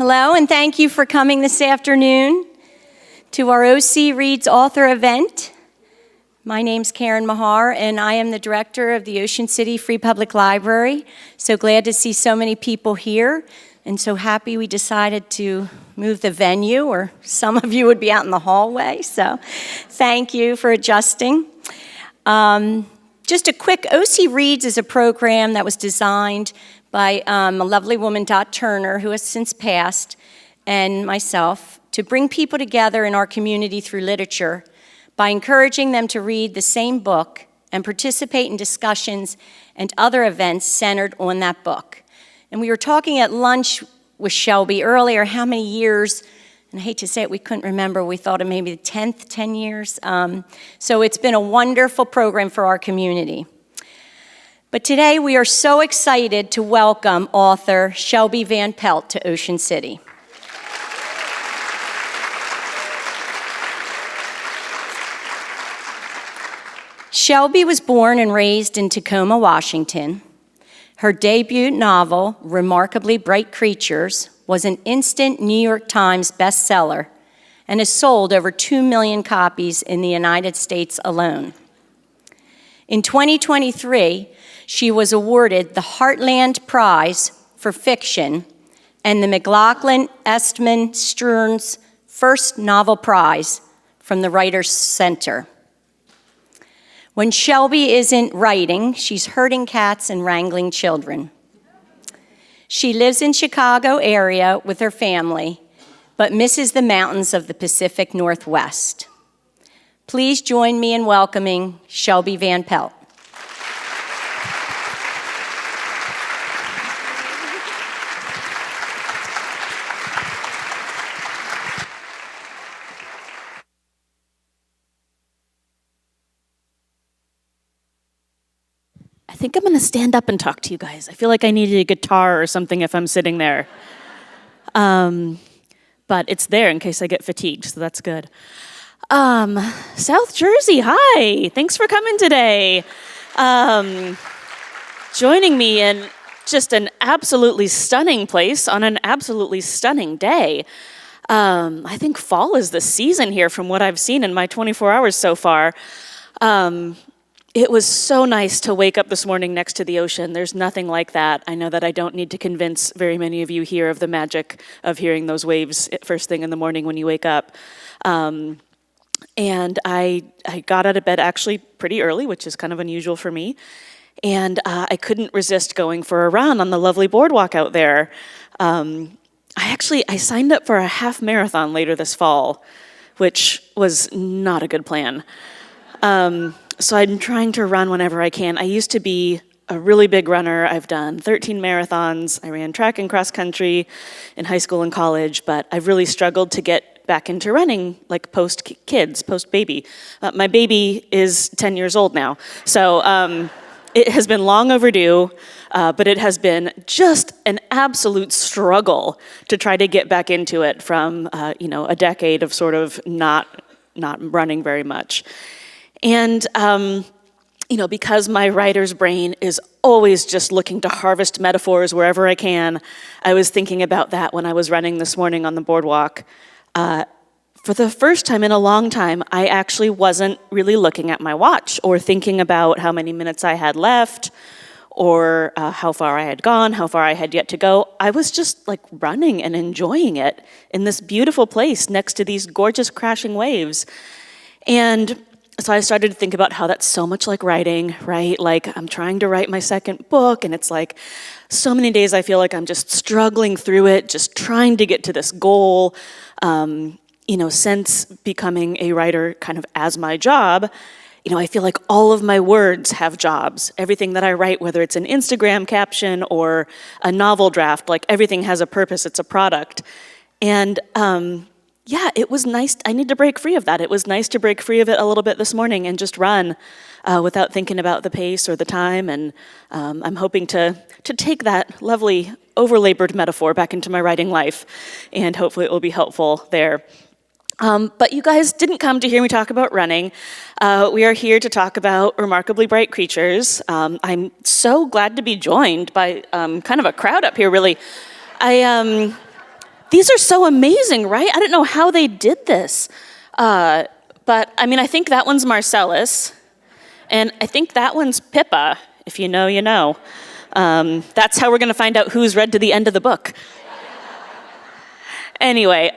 Hello, and thank you for coming this afternoon to our OC Reads author event. My name's Karen Mahar, and I am the director of the Ocean City Free Public Library. So glad to see so many people here, and so happy we decided to move the venue, or some of you would be out in the hallway, so thank you for adjusting. Just a quick, OC Reads is a program that was designed by a lovely woman, Dot Turner, who has since passed, and myself, to bring people together in our community through literature by encouraging them to read the same book and participate in discussions and other events centered on that book. And we were talking at lunch with Shelby earlier how many years, and I hate to say it, we couldn't remember. We thought it maybe the 10 years. So it's been a wonderful program for our community. But today we are so excited to welcome author Shelby Van Pelt to Ocean City. Shelby was born and raised in Tacoma, Washington. Her debut novel, Remarkably Bright Creatures, was an instant New York Times bestseller and has sold over 2 million copies in the United States alone. In 2023, she was awarded the Heartland Prize for Fiction and the McLaughlin Estman Stearns First Novel Prize from the Writers' Center. When Shelby isn't writing, she's herding cats and wrangling children. She lives in Chicago area with her family, but misses the mountains of the Pacific Northwest. Please join me in welcoming Shelby Van Pelt. I think I'm gonna stand up and talk to you guys. I feel like I needed a guitar or something if I'm sitting there. But it's there in case I get fatigued, so that's good. South Jersey, hi, thanks for coming today. Joining me in just an absolutely stunning place on an absolutely stunning day. I think fall is the season here from what I've seen in my 24 hours so far. It was so nice to wake up this morning next to the ocean. There's nothing like that. I know that I don't need to convince very many of you here of the magic of hearing those waves first thing in the morning when you wake up. And I got out of bed actually pretty early, which is kind of unusual for me. And I couldn't resist going for a run on the lovely boardwalk out there. I signed up for a half marathon later this fall, which was not a good plan. So I'm trying to run whenever I can. I used to be a really big runner. I've done 13 marathons. I ran track and cross country in high school and college, but I've really struggled to get back into running, like post-kids, post-baby. My baby is 10 years old now, so it has been long overdue, but it has been just an absolute struggle to try to get back into it from a decade of sort of not running very much. And, because my writer's brain is always just looking to harvest metaphors wherever I can, I was thinking about that when I was running this morning on the boardwalk. For the first time in a long time, I actually wasn't really looking at my watch or thinking about how many minutes I had left or how far I had gone, how far I had yet to go. I was just like running and enjoying it in this beautiful place next to these gorgeous crashing waves. And so I started to think about how that's so much like writing, right? Like I'm trying to write my second book, and it's like so many days I feel like I'm just struggling through it, just trying to get to this goal. Since becoming a writer kind of as my job, I feel like all of my words have jobs. Everything that I write, whether it's an Instagram caption or a novel draft, like everything has a purpose, it's a product. And it was nice. I need to break free of that. It was nice to break free of it a little bit this morning and just run without thinking about the pace or the time. And I'm hoping to take that lovely overlabored metaphor back into my writing life, and hopefully it will be helpful there. But you guys didn't come to hear me talk about running. We are here to talk about Remarkably Bright Creatures. I'm so glad to be joined by kind of a crowd up here, really. These are so amazing, right? I don't know how they did this. But I mean, I think that one's Marcellus, and I think that one's Pippa. If you know, you know. That's how we're going to find out who's read to the end of the book. Anyway,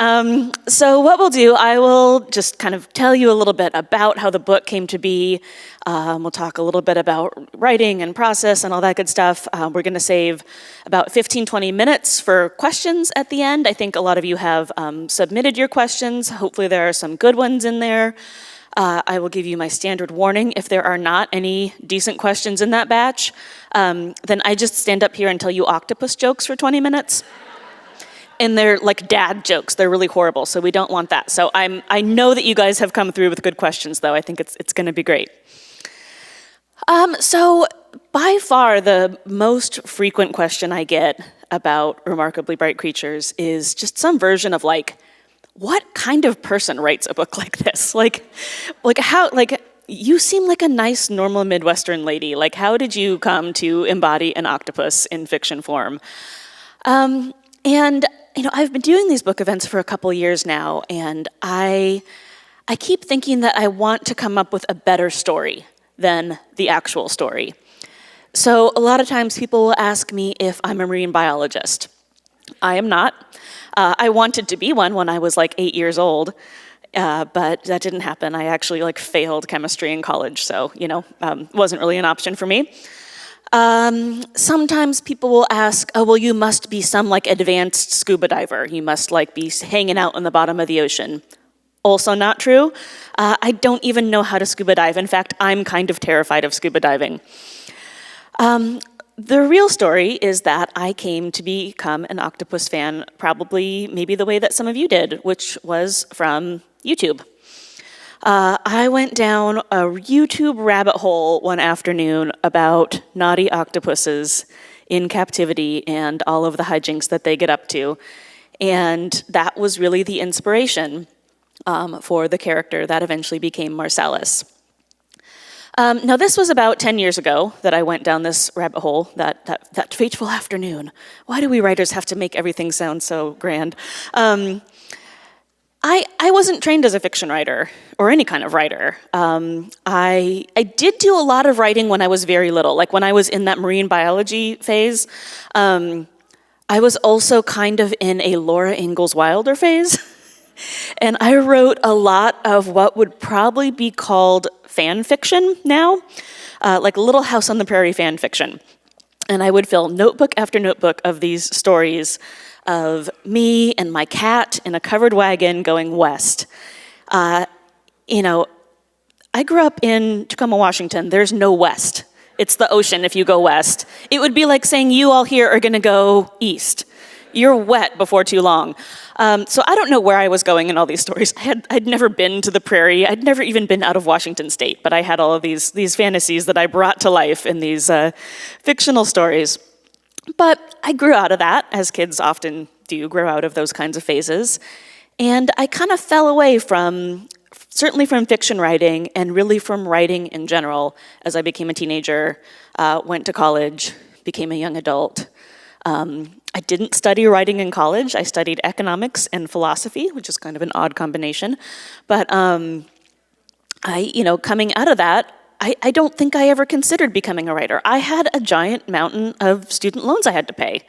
so what we'll do, I will just kind of tell you a little bit about how the book came to be. We'll talk a little bit about writing and process and all that good stuff. We're going to save about 15, 20 minutes for questions at the end. I think a lot of you have submitted your questions. Hopefully there are some good ones in there. I will give you my standard warning. If there are not any decent questions in that batch, then I just stand up here and tell you octopus jokes for 20 minutes. And they're like dad jokes. They're really horrible, so we don't want that. So I know that you guys have come through with good questions, though. I think it's going to be great. So by far, the most frequent question I get about Remarkably Bright Creatures is just some version of like, what kind of person writes a book like this? Like how, like, you seem like a nice, normal Midwestern lady. Like, how did you come to embody an octopus in fiction form? And I've been doing these book events for a couple years now, and I keep thinking that I want to come up with a better story than the actual story. So a lot of times people will ask me if I'm a marine biologist. I am not. I wanted to be one when I was like 8 years old, but that didn't happen. I actually failed chemistry in college, so wasn't really an option for me. Sometimes people will ask, oh, well, you must be some advanced scuba diver. You must be hanging out on the bottom of the ocean. Also not true. I don't even know how to scuba dive. In fact, I'm kind of terrified of scuba diving. The real story is that I came to become an octopus fan probably maybe the way that some of you did, which was from YouTube. I went down a YouTube rabbit hole one afternoon about naughty octopuses in captivity and all of the hijinks that they get up to. And that was really the inspiration for the character that eventually became Marcellus. Now, this was about 10 years ago that I went down this rabbit hole, that fateful afternoon. Why do we writers have to make everything sound so grand? I wasn't trained as a fiction writer or any kind of writer. I did do a lot of writing when I was very little, like when I was in that marine biology phase. I was also kind of in a Laura Ingalls Wilder phase. And I wrote a lot of what would probably be called fan fiction now, like Little House on the Prairie fan fiction. And I would fill notebook after notebook of these stories of me and my cat in a covered wagon going west. I grew up in Tacoma, Washington. There's no west. It's the ocean if you go west. It would be like saying you all here are going to go east. You're wet before too long. So I don't know where I was going in all these stories. I'd never been to the prairie. I'd never even been out of Washington State, but I had all of these fantasies that I brought to life in these fictional stories. But I grew out of that, as kids often do grow out of those kinds of phases. And I kind of fell away certainly from fiction writing and really from writing in general as I became a teenager, went to college, became a young adult. I didn't study writing in college. I studied economics and philosophy, which is kind of an odd combination. But coming out of that, I don't think I ever considered becoming a writer. I had a giant mountain of student loans I had to pay.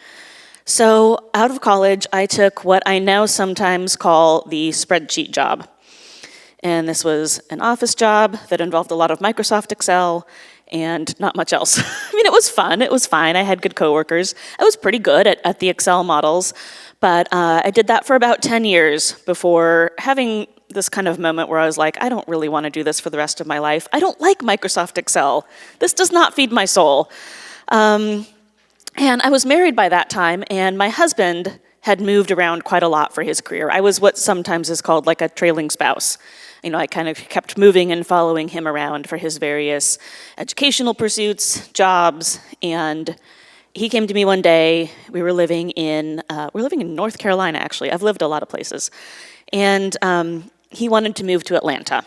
So out of college, I took what I now sometimes call the spreadsheet job. And this was an office job that involved a lot of Microsoft Excel and not much else. I mean, it was fun. It was fine. I had good coworkers. I was pretty good at the Excel models. But I did that for about 10 years before having this kind of moment where I was like, I don't really want to do this for the rest of my life. I don't like Microsoft Excel. This does not feed my soul. And I was married by that time, and my husband had moved around quite a lot for his career. I was what sometimes is called like a trailing spouse. I kind of kept moving and following him around for his various educational pursuits, jobs, and he came to me one day. We were living in North Carolina, actually. I've lived a lot of places. And he wanted to move to Atlanta.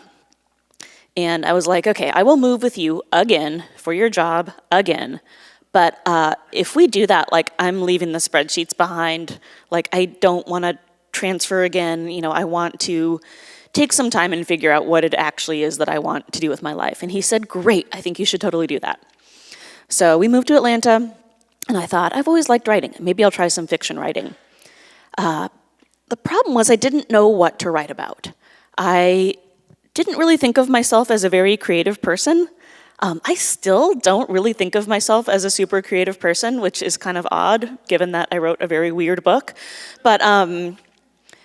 And I was like, okay, I will move with you again for your job again. But if we do that, I'm leaving the spreadsheets behind. I don't want to transfer again. I want to take some time and figure out what it actually is that I want to do with my life. And he said, great, I think you should totally do that. So we moved to Atlanta, and I thought, I've always liked writing. Maybe I'll try some fiction writing. The problem was I didn't know what to write about. I didn't really think of myself as a very creative person. I still don't really think of myself as a super creative person, which is kind of odd, given that I wrote a very weird book.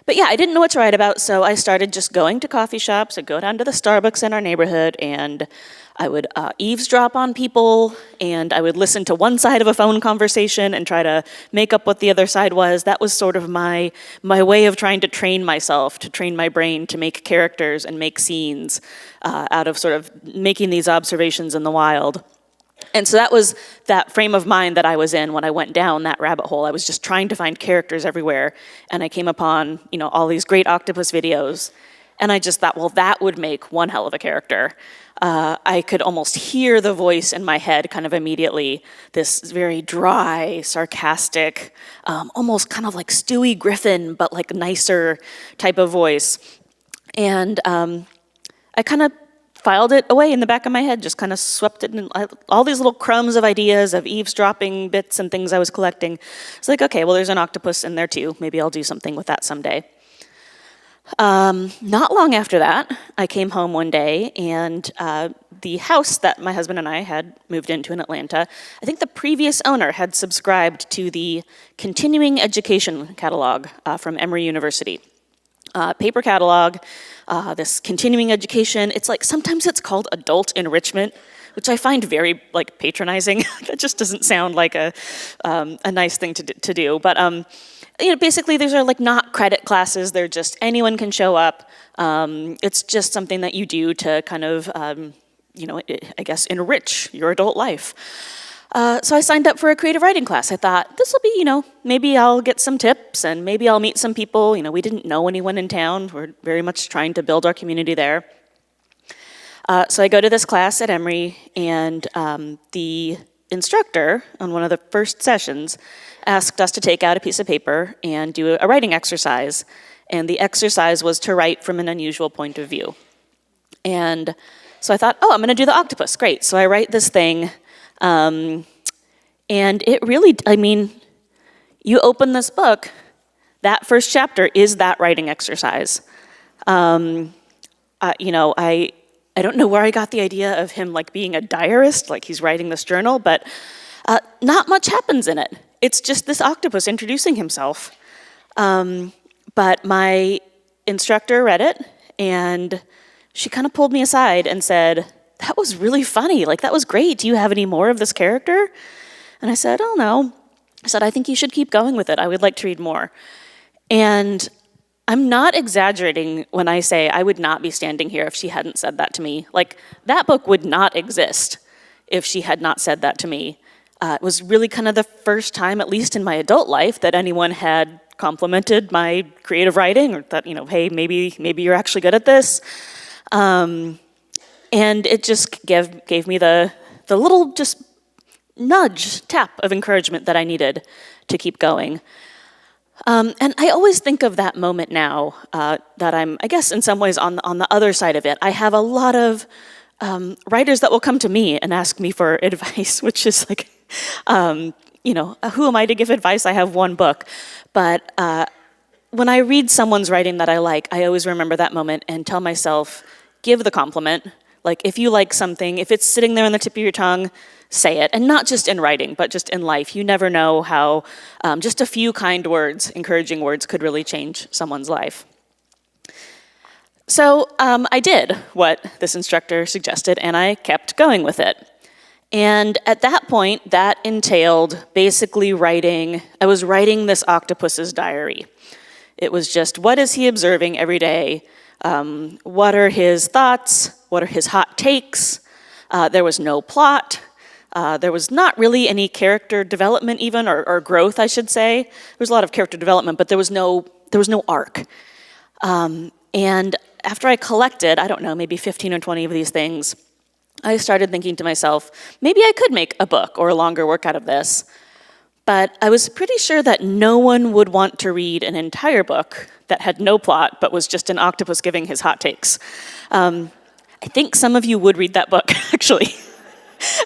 But yeah, I didn't know what to write about, so I started just going to coffee shops. I'd go down to the Starbucks in our neighborhood, and I would eavesdrop on people, and I would listen to one side of a phone conversation and try to make up what the other side was. That was sort of my way of trying to train myself, to train my brain to make characters and make scenes out of sort of making these observations in the wild. And so that was that frame of mind that I was in when I went down that rabbit hole. I was just trying to find characters everywhere, and I came upon, all these great octopus videos, and I just thought, well, that would make one hell of a character. I could almost hear the voice in my head kind of immediately, this very dry, sarcastic, almost kind of like Stewie Griffin, but like nicer type of voice. And I kind of filed it away in the back of my head, just kind of swept it in, all these little crumbs of ideas of eavesdropping bits and things I was collecting. It's like, okay, well, there's an octopus in there too. Maybe I'll do something with that someday. Not long after that, I came home one day, and the house that my husband and I had moved into in Atlanta, I think the previous owner had subscribed to the continuing education catalog from Emory University. Paper catalog, this continuing education. It's like, sometimes it's called adult enrichment, which I find very patronizing. That just doesn't sound like a nice thing to do. But basically these are not credit classes. They're just anyone can show up. It's just something that you do to kind of, I guess, enrich your adult life. So I signed up for a creative writing class. I thought, this will be, maybe I'll get some tips and maybe I'll meet some people. We didn't know anyone in town. We're very much trying to build our community there. So I go to this class at Emory, and the instructor on one of the first sessions asked us to take out a piece of paper and do a writing exercise. And the exercise was to write from an unusual point of view. And so I thought, I'm going to do the octopus. Great. So I write this thing. And it really, you open this book, that first chapter is that writing exercise. I don't know where I got the idea of him being a diarist, he's writing this journal, but not much happens in it. It's just this octopus introducing himself. But my instructor read it, and she kind of pulled me aside and said, that was really funny. That was great. Do you have any more of this character? And I said, oh, no. I said, I think you should keep going with it. I would like to read more. And I'm not exaggerating when I say I would not be standing here if she hadn't said that to me. That book would not exist if she had not said that to me. It was really kind of the first time, at least in my adult life, that anyone had complimented my creative writing, or that, hey, maybe you're actually good at this. And it just gave me the little just nudge, tap of encouragement that I needed to keep going. And I always think of that moment now that I'm, I guess, in some ways on the other side of it. I have a lot of writers that will come to me and ask me for advice, which is who am I to give advice? I have one book. But when I read someone's writing that I like, I always remember that moment and tell myself, give the compliment. If you like something, if it's sitting there on the tip of your tongue, say it. And not just in writing, but just in life. You never know how just a few kind words, encouraging words, could really change someone's life. So I did what this instructor suggested, and I kept going with it. And at that point, that entailed basically I was writing this octopus's diary. It was just, what is he observing every day? What are his thoughts? What are his hot takes? There was no plot. There was not really any character development even, or growth, I should say. There was a lot of character development, but there was no arc. And after I collected, I don't know, maybe 15 or 20 of these things, I started thinking to myself, maybe I could make a book or a longer work out of this. But I was pretty sure that no one would want to read an entire book that had no plot but was just an octopus giving his hot takes. I think some of you would read that book, actually.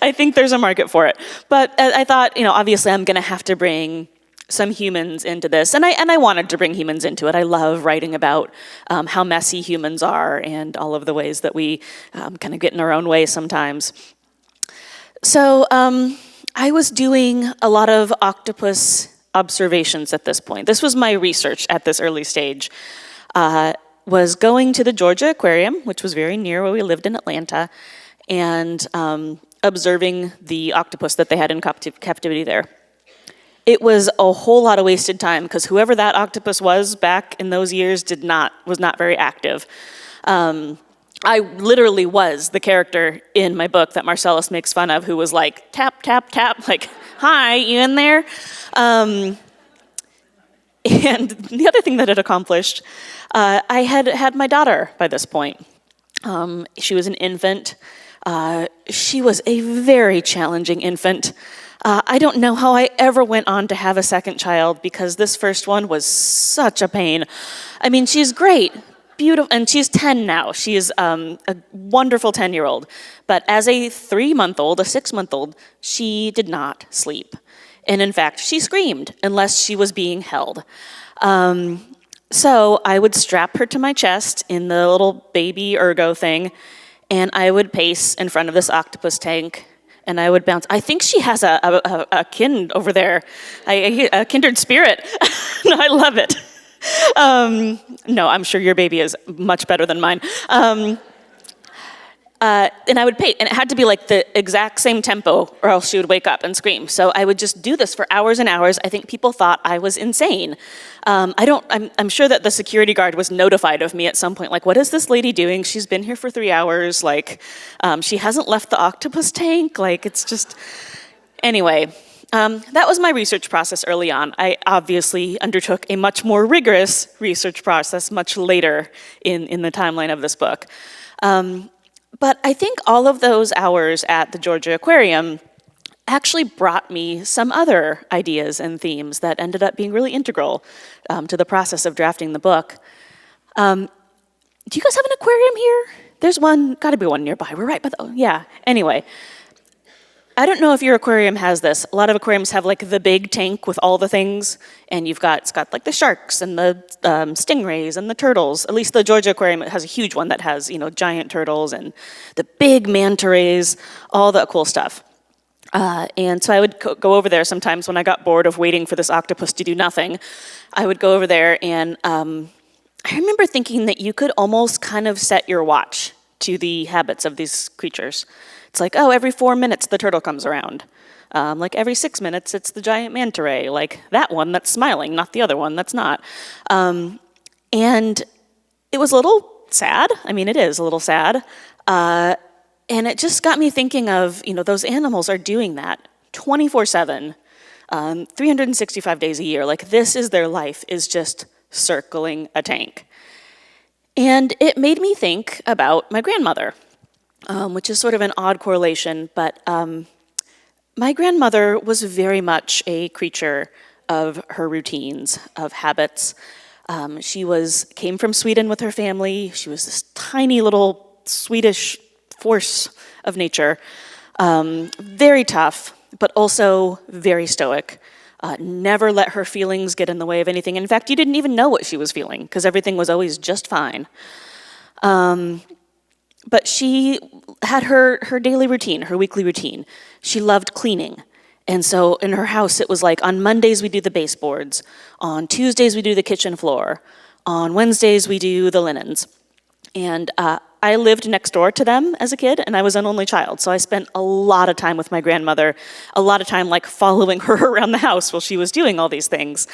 I think there's a market for it. But I thought, obviously I'm going to have to bring some humans into this. And I wanted to bring humans into it. I love writing about how messy humans are and all of the ways that we kind of get in our own way sometimes. So I was doing a lot of octopus observations at this point. This was my research at this early stage. Was going to the Georgia Aquarium, which was very near where we lived in Atlanta, and observing the octopus that they had in captivity there. It was a whole lot of wasted time because whoever that octopus was back in those years was not very active. I literally was the character in my book that Marcellus makes fun of, who was like, tap, tap, tap, like, hi, you in there? And the other thing that it accomplished, I had my daughter by this point. She was an infant. She was a very challenging infant. I don't know how I ever went on to have a second child because this first one was such a pain. I mean, she's great, beautiful, and she's 10 now. She is a wonderful 10-year-old. But as a 3-month-old, a 6-month-old, she did not sleep. And in fact, she screamed unless she was being held. So I would strap her to my chest in the little baby ergo thing, and I would pace in front of this octopus tank, and I would bounce. I think she has a kin over there, a kindred spirit. No, I love it. No, I'm sure your baby is much better than mine. And I would pace, and it had to be like the exact same tempo or else she would wake up and scream. So I would just do this for hours and hours. I think people thought I was insane. I'm sure that the security guard was notified of me at some point, like, what is this lady doing? She's been here for 3 hours, like, she hasn't left the octopus tank, like, it's just, anyway. That was my research process early on. I obviously undertook a much more rigorous research process much later in the timeline of this book. But I think all of those hours at the Georgia Aquarium actually brought me some other ideas and themes that ended up being really integral to the process of drafting the book. Do you guys have an aquarium here? There's one, gotta be one nearby. We're right by the, yeah, anyway. I don't know if your aquarium has this. A lot of aquariums have like the big tank with all the things, and it's got like the sharks and the stingrays and the turtles. At least the Georgia Aquarium has a huge one that has, giant turtles and the big manta rays, all the cool stuff. And so I would go over there sometimes when I got bored of waiting for this octopus to do nothing. I would go over there, and I remember thinking that you could almost kind of set your watch to the habits of these creatures. It's like, oh, every 4 minutes the turtle comes around. Like every 6 minutes it's the giant manta ray, like that one that's smiling, not the other one that's not. And it was a little sad. I mean, it is a little sad. And it just got me thinking of, those animals are doing that 24/7, 365 days a year. Like this is their life, is just circling a tank. And it made me think about my grandmother. Which is sort of an odd correlation, but my grandmother was very much a creature of her routines, of habits. She came from Sweden with her family. She was this tiny little Swedish force of nature, very tough, but also very stoic. Never let her feelings get in the way of anything. In fact, you didn't even know what she was feeling because everything was always just fine. But she had her daily routine, her weekly routine. She loved cleaning. And so in her house, it was like on Mondays we do the baseboards. On Tuesdays we do the kitchen floor. On Wednesdays we do the linens. And I lived next door to them as a kid, and I was an only child. So I spent a lot of time with my grandmother, a lot of time like following her around the house while she was doing all these things.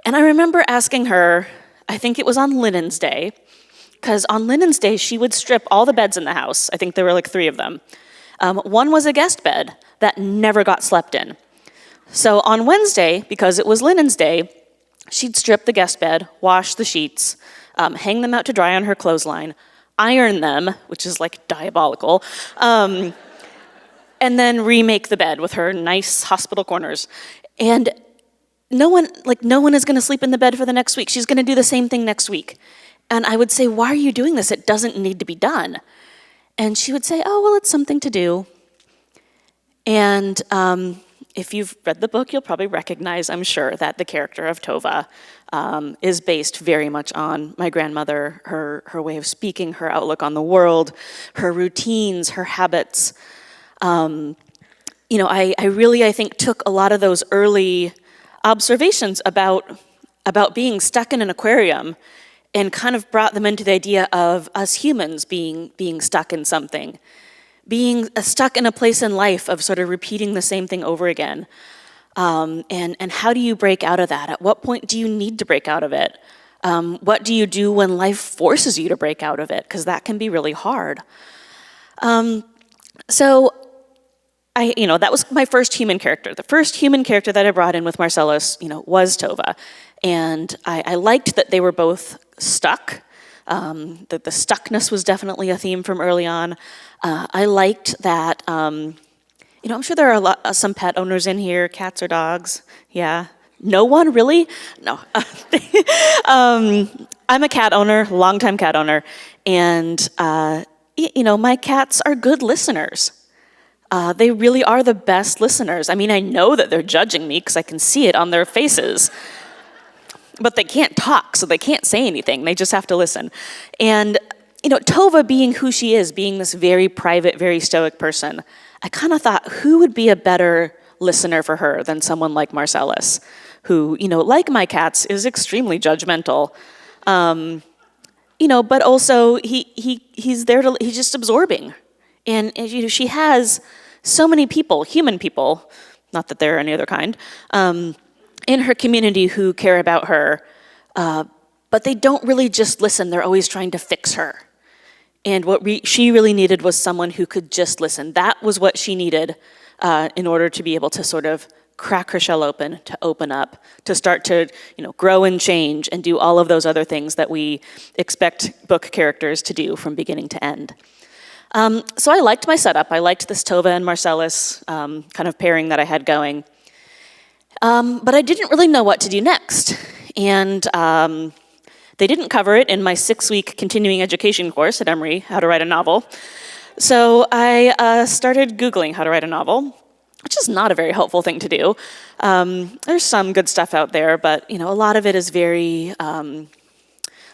And I remember asking her, I think it was on Linens Day, because on Linens Day, she would strip all the beds in the house. I think there were like 3 of them. One was a guest bed that never got slept in. So on Wednesday, because it was Linens Day, she'd strip the guest bed, wash the sheets, hang them out to dry on her clothesline, iron them, which is like diabolical, and then remake the bed with her nice hospital corners. And no one is going to sleep in the bed for the next week. She's going to do the same thing next week. And I would say, why are you doing this? It doesn't need to be done. And she would say, oh, well, it's something to do. And if you've read the book, you'll probably recognize, I'm sure, that the character of Tova is based very much on my grandmother, her way of speaking, her outlook on the world, her routines, her habits. I think, took a lot of those early observations about being stuck in an aquarium and kind of brought them into the idea of us humans being stuck in something, being stuck in a place in life of sort of repeating the same thing over again. And how do you break out of that? At what point do you need to break out of it? What do you do when life forces you to break out of it? Because that can be really hard. So that was my first human character. The first human character that I brought in with Marcellus, was Tova. And I liked that they were both stuck, that the stuckness was definitely a theme from early on. I liked that, I'm sure there are some pet owners in here, cats or dogs. Yeah. No one, really? No. I'm a cat owner, longtime cat owner, and, my cats are good listeners. They really are the best listeners. I mean, I know that they're judging me because I can see it on their faces. But they can't talk, so they can't say anything. They just have to listen. And, Tova being who she is, being this very private, very stoic person, I kind of thought, who would be a better listener for her than someone like Marcellus, who, like my cats, is extremely judgmental. But also he's just absorbing. And she has so many people, human people, not that there are any other kind, in her community who care about her, but they don't really just listen. They're always trying to fix her. And what she really needed was someone who could just listen. That was what she needed in order to be able to sort of crack her shell open, to open up, to start to grow and change and do all of those other things that we expect book characters to do from beginning to end. So I liked my setup. I liked this Tova and Marcellus kind of pairing that I had going. But I didn't really know what to do next. And they didn't cover it in my 6-week continuing education course at Emory, how to write a novel. So I started Googling how to write a novel, which is not a very helpful thing to do. There's some good stuff out there, but a lot of it is very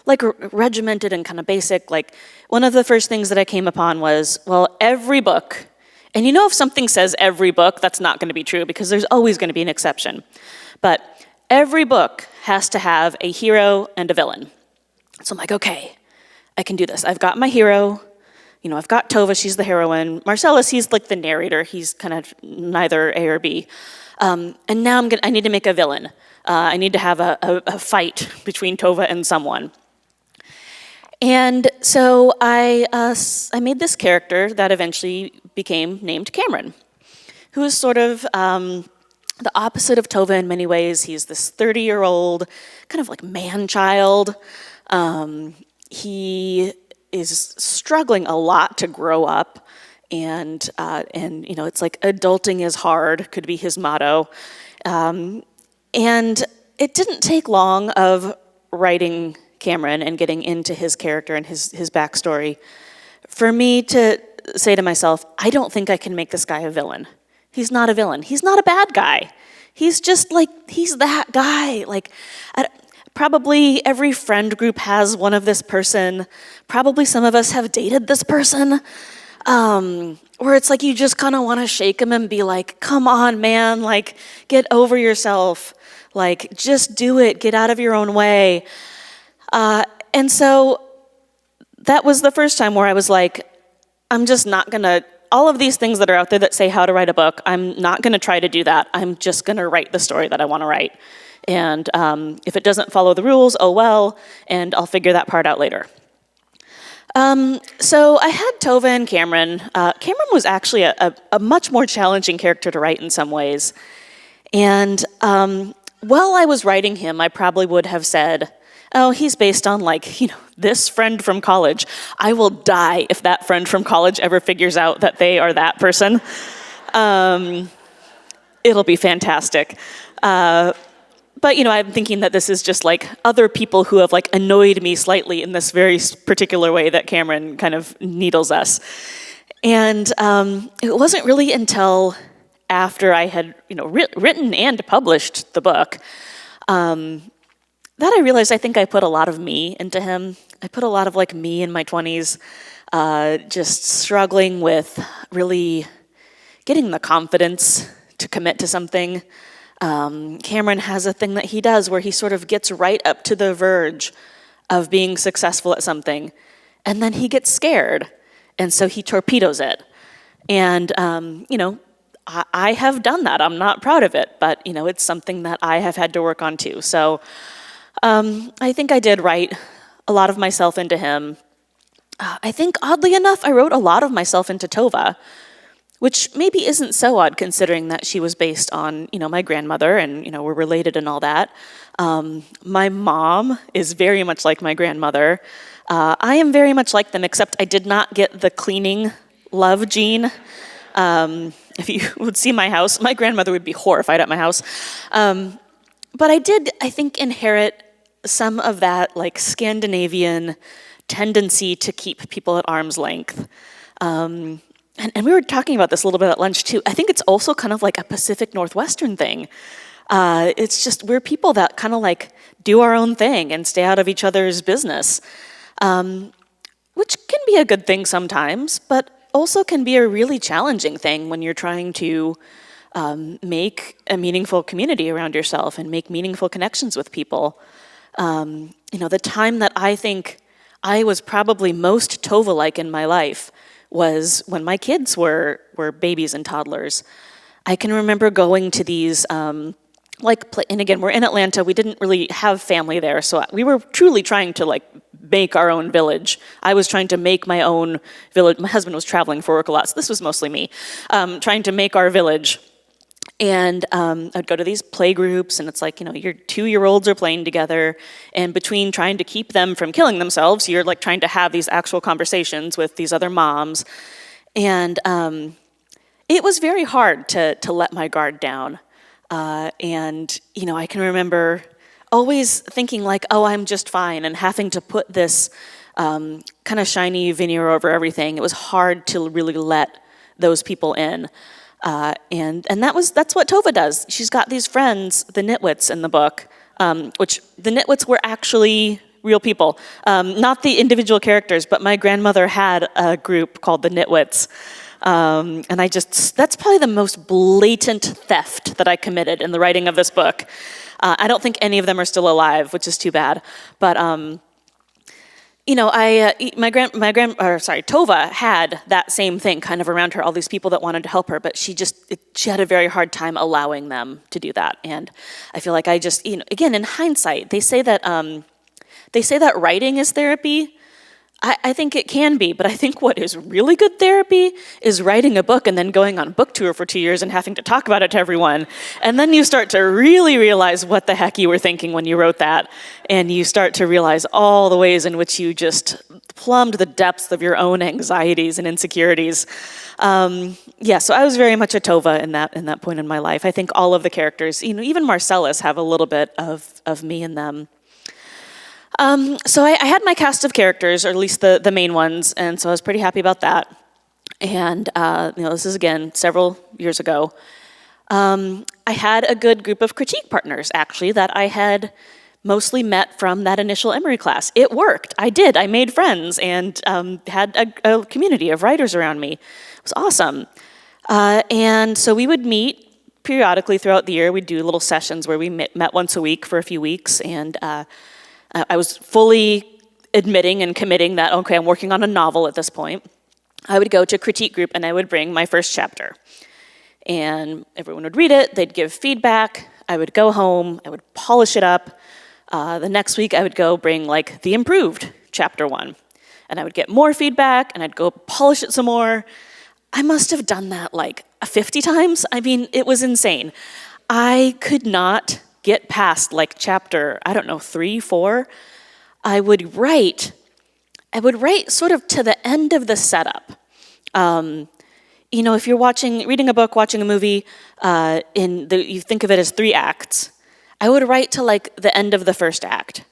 regimented and kind of basic. Like, one of the first things that I came upon was, well, every book, and if something says every book, that's not going to be true because there's always going to be an exception. But every book has to have a hero and a villain. So I'm like, okay, I can do this. I've got my hero. I've got Tova, she's the heroine. Marcellus, he's like the narrator. He's kind of neither A or B. And now I need to make a villain. I need to have a fight between Tova and someone. And so I made this character that eventually became named Cameron, who is sort of the opposite of Tova in many ways. He's this 30-year-old kind of like man-child. He is struggling a lot to grow up, and it's like adulting is hard could be his motto. And it didn't take long of writing Cameron and getting into his character and his backstory for me to say to myself, I don't think I can make this guy a villain. He's not a villain. He's not a bad guy. He's just he's that guy. Probably every friend group has one of this person. Probably some of us have dated this person. Where it's you just kind of want to shake him and be like, come on, man, get over yourself. Just do it. Get out of your own way. And so that was the first time where I was like, I'm just not going to, all of these things that are out there that say how to write a book, I'm not going to try to do that. I'm just going to write the story that I want to write. And if it doesn't follow the rules, oh well, and I'll figure that part out later. So I had Tova and Cameron. Cameron was actually a much more challenging character to write in some ways. And while I was writing him, I probably would have said, oh, he's based on this friend from college. I will die if that friend from college ever figures out that they are that person. It'll be fantastic. But, I'm thinking that this is just like other people who have like annoyed me slightly in this very particular way that Cameron kind of needles us. And it wasn't really until after I had, written and published the book that I realized I think I put a lot of me into him. I put a lot of like me in my 20s, just struggling with really getting the confidence to commit to something. Cameron has a thing that he does where he sort of gets right up to the verge of being successful at something, and then he gets scared, and so he torpedoes it. And, I have done that. I'm not proud of it, but, it's something that I have had to work on too. So I think I did write a lot of myself into him. I think, oddly enough, I wrote a lot of myself into Tova, which maybe isn't so odd considering that she was based on, my grandmother and, we're related and all that. My mom is very much like my grandmother. I am very much like them, except I did not get the cleaning love gene. If you would see my house, my grandmother would be horrified at my house. But I did, I think, inherit some of that like Scandinavian tendency to keep people at arm's length. And we were talking about this a little bit at lunch too. I think it's also kind of like a Pacific Northwestern thing. It's just, we're people that kind of like do our own thing and stay out of each other's business, which can be a good thing sometimes, but also can be a really challenging thing when you're trying to make a meaningful community around yourself and make meaningful connections with people. The time that I think I was probably most Tova-like in my life was when my kids were babies and toddlers. I can remember going to these, and again, we're in Atlanta, we didn't really have family there, so we were truly trying to make our own village. I was trying to make my own village. My husband was traveling for work a lot, so this was mostly me, trying to make our village. And I'd go to these play groups, and it's like, your 2-year-olds are playing together, and between trying to keep them from killing themselves, you're like trying to have these actual conversations with these other moms. And it was very hard to let my guard down. And I can remember always thinking like, oh, I'm just fine, and having to put this kind of shiny veneer over everything. It was hard to really let those people in. And that's what Tova does. She's got these friends, the Nitwits in the book, which the Nitwits were actually real people, not the individual characters, but my grandmother had a group called the Nitwits. And that's probably the most blatant theft that I committed in the writing of this book. I don't think any of them are still alive, which is too bad. But Tova had that same thing kind of around her, all these people that wanted to help her, but she had a very hard time allowing them to do that. And I feel like again, in hindsight, they say that writing is therapy. I think it can be, but I think what is really good therapy is writing a book and then going on book tour for 2 years and having to talk about it to everyone. And then you start to really realize what the heck you were thinking when you wrote that. And you start to realize all the ways in which you just plumbed the depths of your own anxieties and insecurities. So I was very much a Tova in that point in my life. I think all of the characters, even Marcellus, have a little bit of me in them. So I had my cast of characters, or at least the main ones, and so I was pretty happy about that. And this is again several years ago. I had a good group of critique partners, actually, that I had mostly met from that initial Emory class. It worked. I did. I made friends and had a community of writers around me. It was awesome. And so we would meet periodically throughout the year. We'd do little sessions where we met once a week for a few weeks, and I was fully admitting and committing that, okay, I'm working on a novel at this point. I would go to critique group and I would bring my first chapter. And everyone would read it, they'd give feedback, I would go home, I would polish it up. The next week I would go bring the improved chapter 1. And I would get more feedback and I'd go polish it some more. I must have done that 50 times. I mean, it was insane. I could not get past chapter, 3, 4, I would write sort of to the end of the setup. if you're reading a book, watching a movie, you think of it as 3 acts. I would write to like the end of the first act.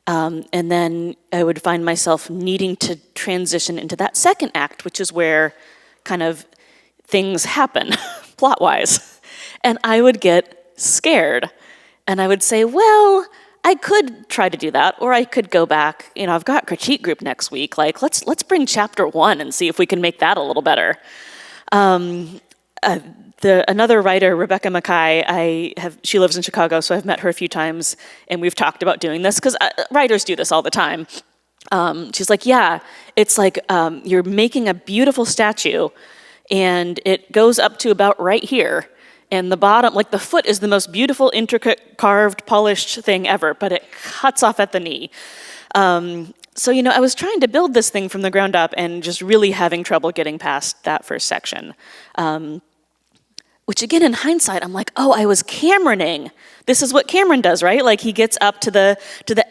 And then I would find myself needing to transition into that second act, which is where kind of things happen, plot-wise. And I would get scared. And I would say, well, I could try to do that, or I could go back. I've got critique group next week. Like, let's bring chapter 1 and see if we can make that a little better. Another writer, Rebecca Mackay, she lives in Chicago, so I've met her a few times, and we've talked about doing this, because writers do this all the time. She's like, yeah, it's like you're making a beautiful statue, and it goes up to about right here, and the bottom, like the foot is the most beautiful, intricate, carved, polished thing ever, but it cuts off at the knee. So, I was trying to build this thing from the ground up and just really having trouble getting past that first section. Which again, in hindsight, I'm like, oh, I was Cameroning. This is what Cameron does, right? Like he gets up to the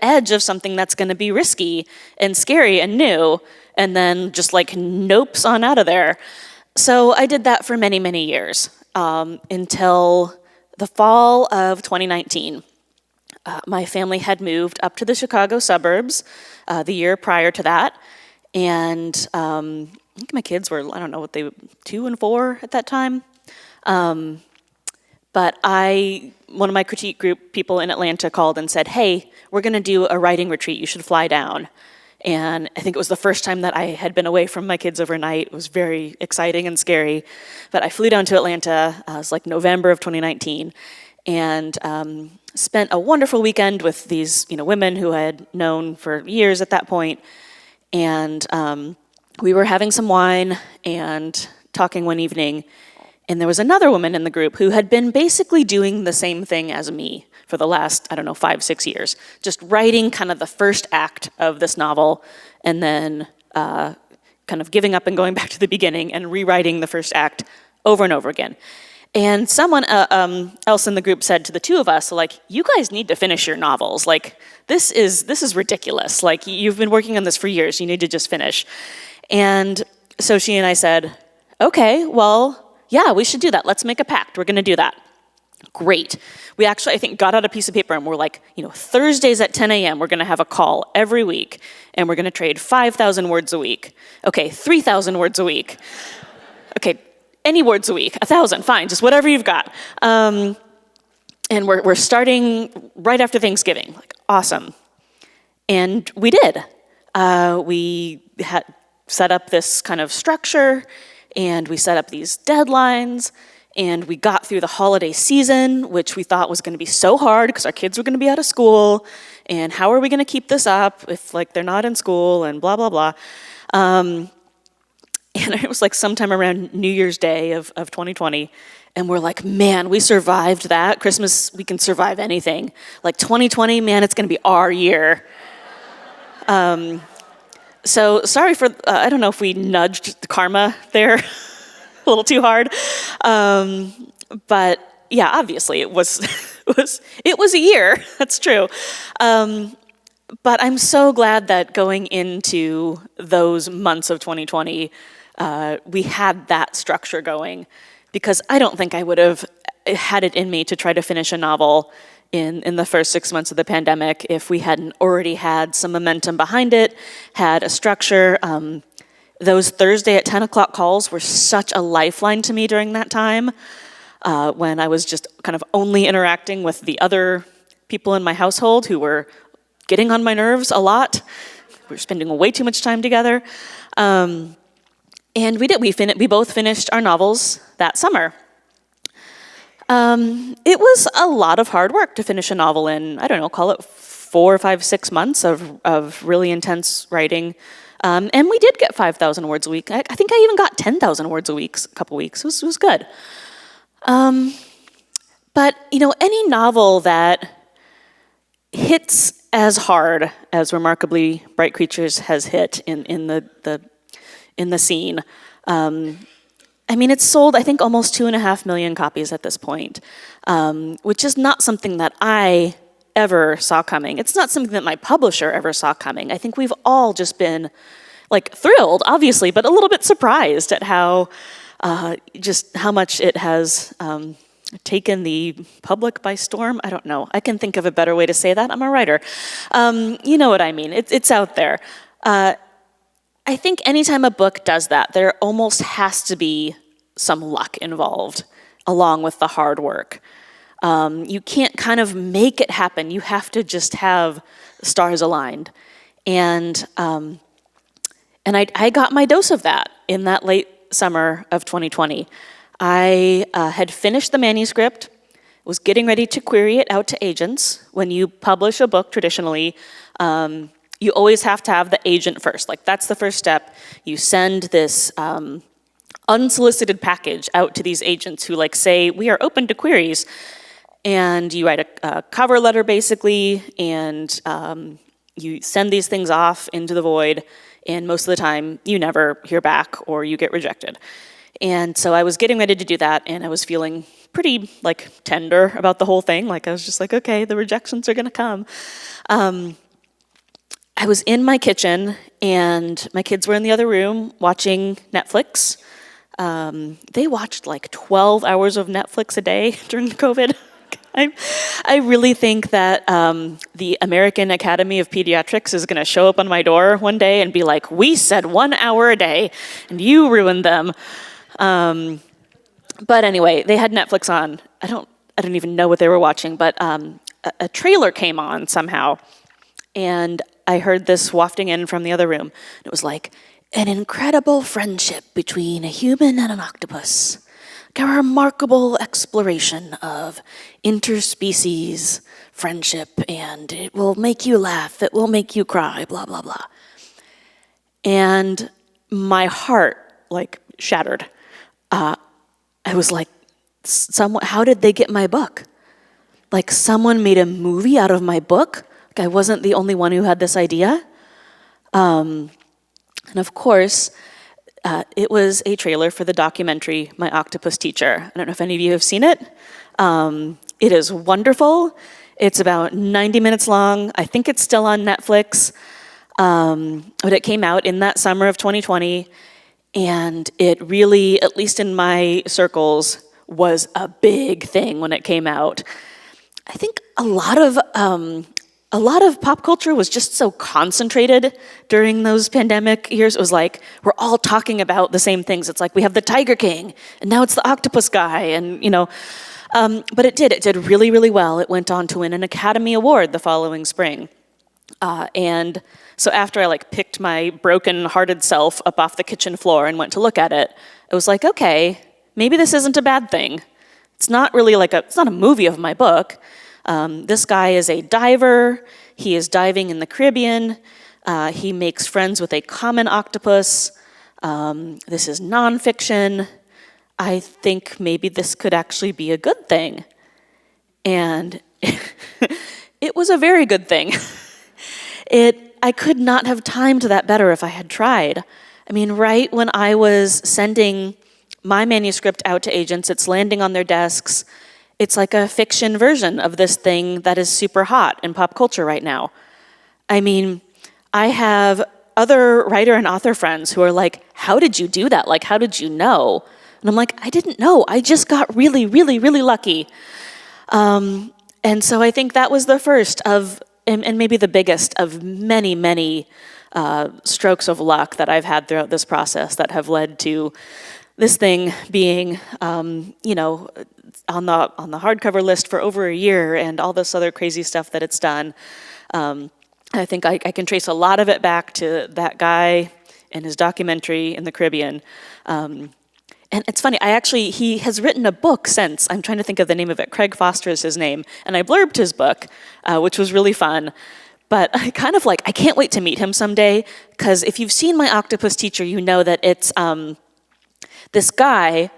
edge of something that's going to be risky and scary and new, and then just like nopes on out of there. So I did that for many, many years until the fall of 2019. My family had moved up to the Chicago suburbs the year prior to that, and I think my kids were, 2 and 4 at that time. But one of my critique group people in Atlanta called and said, hey, we're going to do a writing retreat. You should fly down. And I think it was the first time that I had been away from my kids overnight. It was very exciting and scary. But I flew down to Atlanta. It was like November of 2019. And spent a wonderful weekend with these women who I had known for years at that point. And we were having some wine and talking one evening. And there was another woman in the group who had been basically doing the same thing as me for the last, 5-6 years. Just writing kind of the first act of this novel and then kind of giving up and going back to the beginning and rewriting the first act over and over again. And someone else in the group said to the two of us, like, you guys need to finish your novels. Like, this is ridiculous. Like, you've been working on this for years. You need to just finish. And so she and I said, okay, well, yeah, we should do that. Let's make a pact. We're going to do that. Great. We actually, I think, got out a piece of paper and we're like, Thursdays at 10 a.m., we're going to have a call every week and we're going to trade 5,000 words a week. Okay, 3,000 words a week. Okay, any words a week, 1,000, fine, just whatever you've got. And we're starting right after Thanksgiving. Like, awesome. And we did. We had set up this kind of structure, and we set up these deadlines, and we got through the holiday season, which we thought was going to be so hard because our kids were going to be out of school, and how are we going to keep this up if they're not in school, and blah, blah, blah. And it was sometime around New Year's Day of 2020, and we're like, man, we survived that. Christmas, we can survive anything. 2020, man, it's going to be our year. So sorry for, I don't know if we nudged the karma there a little too hard. But yeah, obviously it was a year, that's true. But I'm so glad that going into those months of 2020, we had that structure going, because I don't think I would have had it in me to try to finish a novel in the first 6 months of the pandemic if we hadn't already had some momentum behind it, had a structure. Those Thursday at 10 o'clock calls were such a lifeline to me during that time, when I was just kind of only interacting with the other people in my household who were getting on my nerves a lot. We were spending way too much time together. And we did. We both finished our novels that summer. It was a lot of hard work to finish a novel in, call it 4, 5, 6 months of really intense writing. And we did get 5,000 words a week. I think I even got 10,000 words a couple weeks. It was good. But, any novel that hits as hard as Remarkably Bright Creatures has hit in the scene, it's sold, I think, almost 2.5 million copies at this point, which is not something that I ever saw coming. It's not something that my publisher ever saw coming. I think we've all just been, thrilled, obviously, but a little bit surprised at how just how much it has taken the public by storm. I don't know. I can think of a better way to say that. I'm a writer. You know what I mean. It's out there. I think anytime a book does that, there almost has to be some luck involved along with the hard work. You can't kind of make it happen. You have to just have stars aligned. And I got my dose of that in that late summer of 2020. I had finished the manuscript, was getting ready to query it out to agents. When you publish a book traditionally, you always have to have the agent first. Like, that's the first step. You send this unsolicited package out to these agents who say, we are open to queries. And you write a cover letter, basically, and you send these things off into the void, and most of the time, you never hear back or you get rejected. And so I was getting ready to do that, and I was feeling pretty, tender about the whole thing. I was just okay, the rejections are gonna come. I was in my kitchen, and my kids were in the other room watching Netflix. They watched 12 hours of Netflix a day during COVID. I really think that the American Academy of Pediatrics is going to show up on my door one day and be like, we said 1 hour a day, and you ruined them. But anyway, they had Netflix on. I don't even know what they were watching, but a trailer came on somehow, and I heard this wafting in from the other room. It was an incredible friendship between a human and an octopus. A remarkable exploration of interspecies friendship, and it will make you laugh, it will make you cry, blah, blah, blah. And my heart, shattered. I was how did they get my book? Someone made a movie out of my book? I wasn't the only one who had this idea. And of course, it was a trailer for the documentary, My Octopus Teacher. I don't know if any of you have seen it. It is wonderful. It's about 90 minutes long. I think it's still on Netflix. But it came out in that summer of 2020. And it really, at least in my circles, was a big thing when it came out. I think a lot of pop culture was just so concentrated during those pandemic years. It was we're all talking about the same things. It's we have the Tiger King, and now it's the octopus guy, and but it did really, really well. It went on to win an Academy Award the following spring. And so after I picked my broken-hearted self up off the kitchen floor and went to look at it, I was okay, maybe this isn't a bad thing. It's not really it's not a movie of my book. This guy is a diver. He is diving in the Caribbean. He makes friends with a common octopus. This is nonfiction. I think maybe this could actually be a good thing. And it was a very good thing. I could not have timed that better if I had tried. I mean, right when I was sending my manuscript out to agents, it's landing on their desks. It's a fiction version of this thing that is super hot in pop culture right now. I mean, I have other writer and author friends who are how did you do that? How did you know? And I'm I didn't know. I just got really, really, really lucky. And so I think that was the first of, and maybe the biggest of many, many strokes of luck that I've had throughout this process that have led to this thing being, on the hardcover list for over a year, and all this other crazy stuff that it's done. I think I can trace a lot of it back to that guy and his documentary in the Caribbean. And it's funny, he has written a book since. I'm trying to think of the name of it. Craig Foster is his name. And I blurbed his book, which was really fun. But I kind of I can't wait to meet him someday, because if you've seen My Octopus Teacher, you know that it's this guy,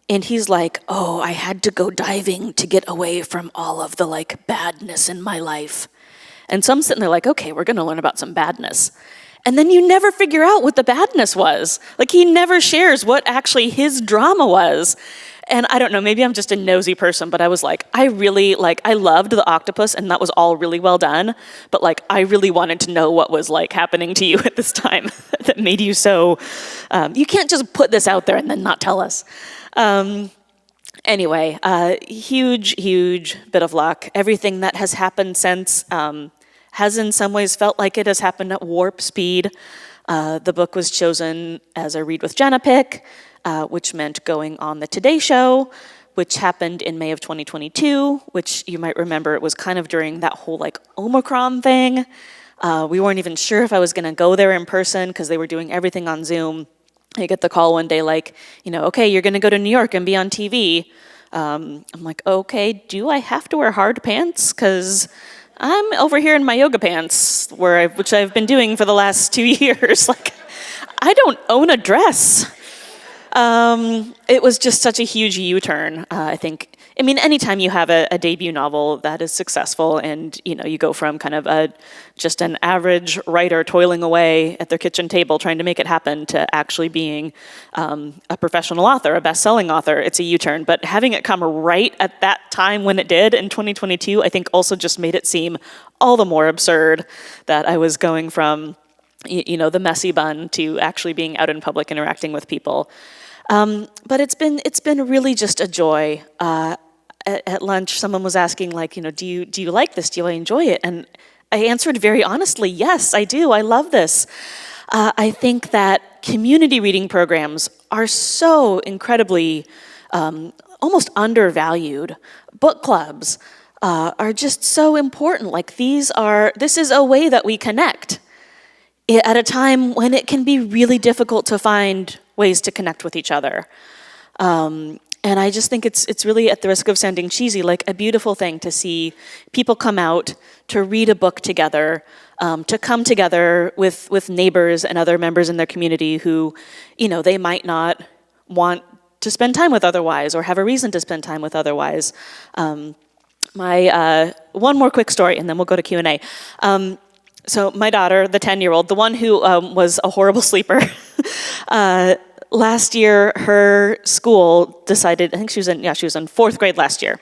and he's oh, I had to go diving to get away from all of the badness in my life. And so I'm sitting there okay, we're gonna learn about some badness. And then you never figure out what the badness was. He never shares what actually his drama was. And I don't know, maybe I'm just a nosy person, but I was like, I loved the octopus, and that was all really well done. But like, I really wanted to know what was like happening to you at this time that made you so, you can't just put this out there and then not tell us. Anyway, huge bit of luck. Everything that has happened since has in some ways felt like it has happened at warp speed. The book was chosen as a Read with Jenna pick, which meant going on the Today Show, which happened in May of 2022, which you might remember it was kind of during that whole like Omicron thing. We weren't even sure if I was gonna go there in person because they were doing everything on Zoom. I get the call one day like, okay, you're gonna go to New York and be on TV. I'm like, okay, do I have to wear hard pants? Because I'm over here in my yoga pants, which I've been doing for the last 2 years. Like, I don't own a dress. It was just such a huge U-turn, I think. I mean, anytime you have a debut novel that is successful and, you go from kind of just an average writer toiling away at their kitchen table trying to make it happen to actually being a professional author, a best-selling author, it's a U-turn. But having it come right at that time when it did in 2022, I think also just made it seem all the more absurd that I was going from, the messy bun to actually being out in public interacting with people. But it's been really just a joy. At lunch, someone was asking, like, do you like this? Do I enjoy it? And I answered very honestly, yes, I do. I love this. I think that community reading programs are so incredibly almost undervalued. Book clubs are just so important. Like, this is a way that we connect at a time when it can be really difficult to find ways to connect with each other. And I just think it's really, at the risk of sounding cheesy, like a beautiful thing to see people come out to read a book together, to come together with neighbors and other members in their community who, they might not want to spend time with otherwise or have a reason to spend time with otherwise. My one more quick story, and then we'll go to Q&A. So my daughter, the 10-year-old, the one who was a horrible sleeper, last year her school decided, I think she was in fourth grade last year.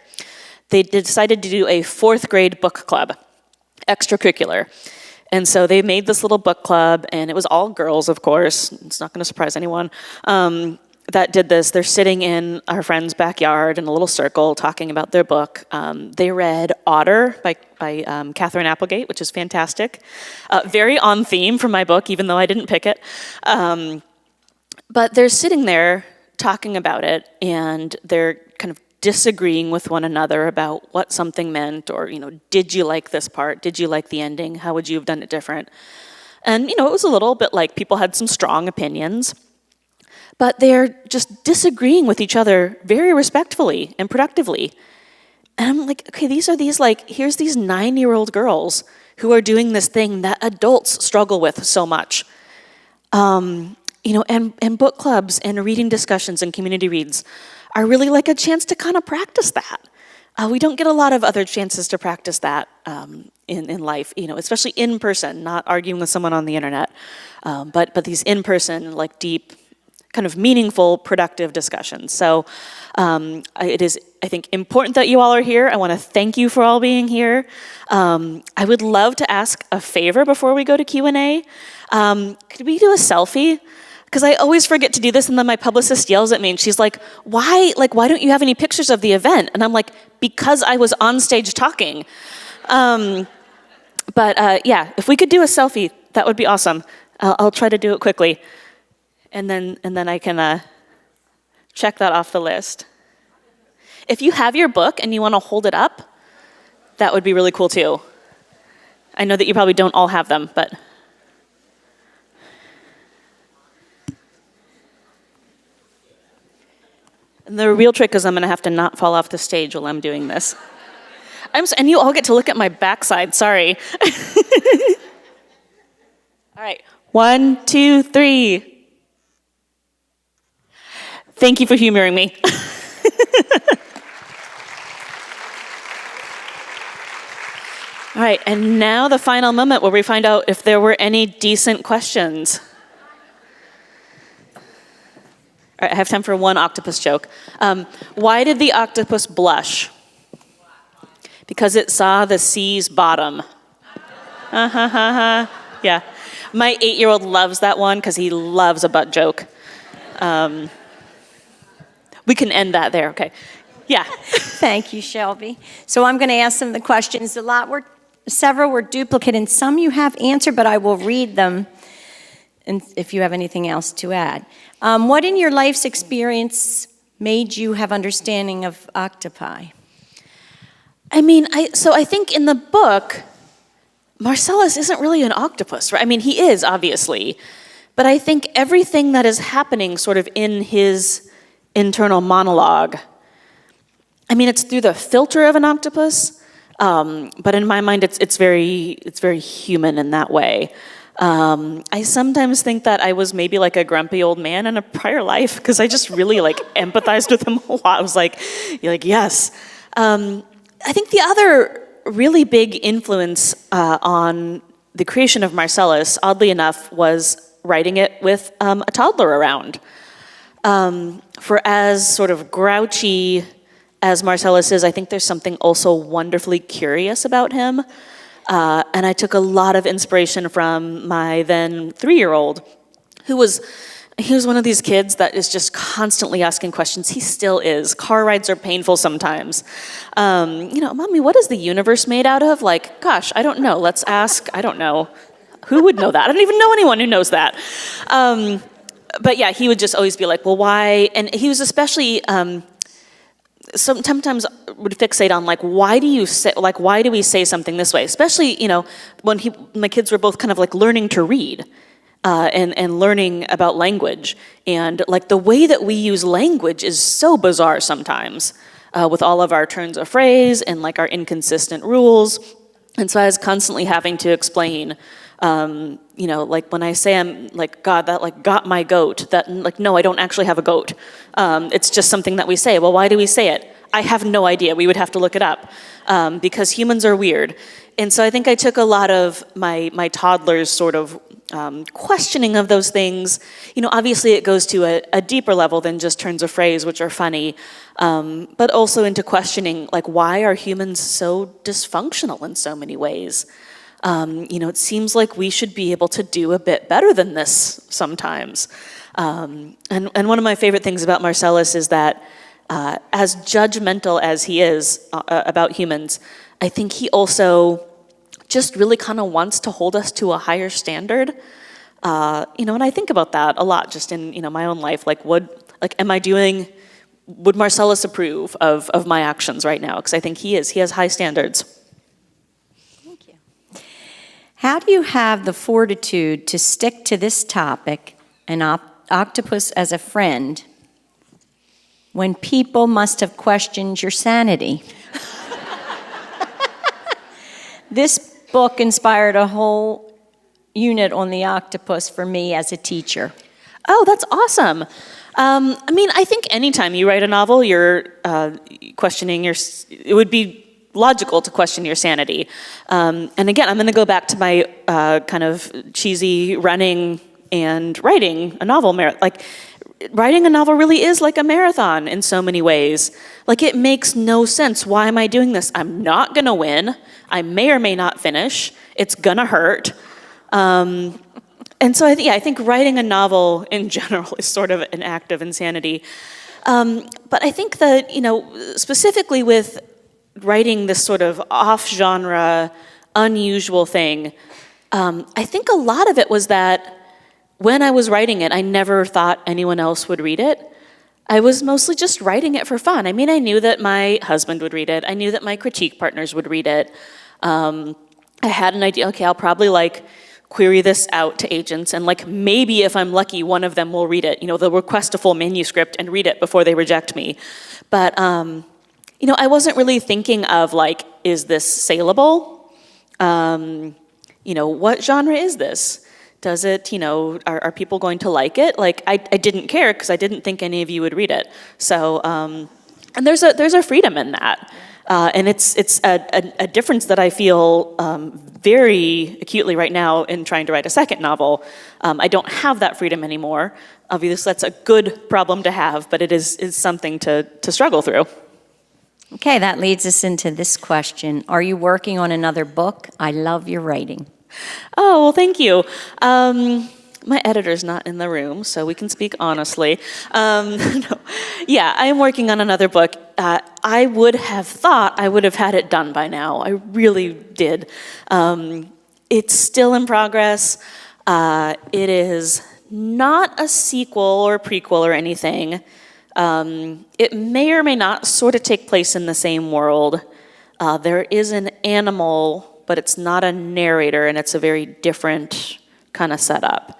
They decided to do a fourth grade book club, extracurricular. And so they made this little book club, and it was all girls, of course. It's not going to surprise anyone. That did this. They're sitting in our friend's backyard in a little circle talking about their book. They read Otter by Catherine Applegate, which is fantastic. Very on theme for my book, even though I didn't pick it. But they're sitting there talking about it, and they're kind of disagreeing with one another about what something meant, or, did you like this part? Did you like the ending? How would you have done it different? And, it was a little bit like people had some strong opinions. But they're just disagreeing with each other very respectfully and productively. And I'm like, okay, here's these 9-year-old girls who are doing this thing that adults struggle with so much. And book clubs and reading discussions and community reads are really like a chance to kind of practice that. We don't get a lot of other chances to practice that in life, especially in person, not arguing with someone on the internet, but these in-person, like deep, kind of meaningful, productive discussions. So it is, I think, important that you all are here. I want to thank you for all being here. I would love to ask a favor before we go to Q&A. Could we do a selfie? Because I always forget to do this, and then my publicist yells at me, and she's like, why don't you have any pictures of the event? And I'm like, because I was on stage talking. But if we could do a selfie, that would be awesome. I'll try to do it quickly. And then I can check that off the list. If you have your book and you want to hold it up, that would be really cool too. I know that you probably don't all have them, but. And the real trick is I'm going to have to not fall off the stage while I'm doing this. And you all get to look at my backside, sorry. All right, 1, 2, 3. Thank you for humoring me. All right, and now the final moment where we find out if there were any decent questions. All right, I have time for one octopus joke. Why did the octopus blush? Because it saw the sea's bottom. Yeah. My 8-year-old loves that one because he loves a butt joke. We can end that there, okay. Yeah. Thank you, Shelby. So I'm going to ask some of the questions. Several were duplicate, and some you have answered, but I will read them, and if you have anything else to add. What in your life's experience made you have understanding of octopi? I mean, I think in the book, Marcellus isn't really an octopus, right? I mean, he is, obviously. But I think everything that is happening sort of in his internal monologue, I mean, it's through the filter of an octopus, but in my mind, it's very human in that way. I sometimes think that I was maybe like a grumpy old man in a prior life because I just really like empathized with him a lot. I was like, yes. I think the other really big influence on the creation of Marcellus, oddly enough, was writing it with a toddler around. For as sort of grouchy as Marcellus is, I think there's something also wonderfully curious about him. And I took a lot of inspiration from my then 3-year-old, he was one of these kids that is just constantly asking questions. He still is. Car rides are painful sometimes. Mommy, what is the universe made out of? Like, gosh, I don't know. Let's ask, I don't know. Who would know that? I don't even know anyone who knows that. But yeah, he would just always be like, well, why? And he was especially, sometimes would fixate on like, why do we say something this way? Especially, when my kids were both kind of like learning to read. And learning about language. And like the way that we use language is so bizarre sometimes with all of our turns of phrase and like our inconsistent rules. And so I was constantly having to explain, like when I say I'm like, God, that like got my goat, that like, no, I don't actually have a goat. It's just something that we say. Well, why do we say it? I have no idea. We would have to look it up because humans are weird. And so I think I took a lot of my toddler's sort of questioning of those things. Obviously it goes to a deeper level than just turns of phrase, which are funny, but also into questioning, like, why are humans so dysfunctional in so many ways? It seems like we should be able to do a bit better than this sometimes. And one of my favorite things about Marcellus is that as judgmental as he is about humans, I think he also just really kind of wants to hold us to a higher standard. And I think about that a lot just in, my own life. Like, would Marcellus approve of my actions right now? Because I think he has high standards. Thank you. How do you have the fortitude to stick to this topic, an octopus as a friend, when people must have questioned your sanity? This book inspired a whole unit on the octopus for me as a teacher. Oh, that's awesome. I think anytime you write a novel, you're questioning it would be logical to question your sanity. And again, I'm going to go back to my kind of cheesy running and writing a novel. Writing a novel really is like a marathon in so many ways. Like, it makes no sense. Why am I doing this? I'm not going to win. I may or may not finish. It's going to hurt. And so I think writing a novel in general is sort of an act of insanity. But I think that, specifically with writing this sort of off-genre, unusual thing, I think a lot of it was that when I was writing it, I never thought anyone else would read it. I was mostly just writing it for fun. I knew that my husband would read it. I knew that my critique partners would read it. I had an idea, okay, I'll probably query this out to agents, and maybe if I'm lucky, one of them will read it. They'll request a full manuscript and read it before they reject me. But, I wasn't really thinking of is this saleable? What genre is this? Does it, are people going to like it? I didn't care because I didn't think any of you would read it. So, and there's a freedom in that. And it's a difference that I feel very acutely right now in trying to write a second novel. I don't have that freedom anymore. Obviously, that's a good problem to have, but it is something to struggle through. Okay, that leads us into this question. Are you working on another book? I love your writing. Oh, well, thank you. My editor's not in the room, so we can speak honestly. No. Yeah, I am working on another book. I would have thought I would have had it done by now. I really did. It's still in progress. It is not a sequel or prequel or anything. It may or may not sort of take place in the same world. There is an animal, but it's not a narrator, and it's a very different kind of setup.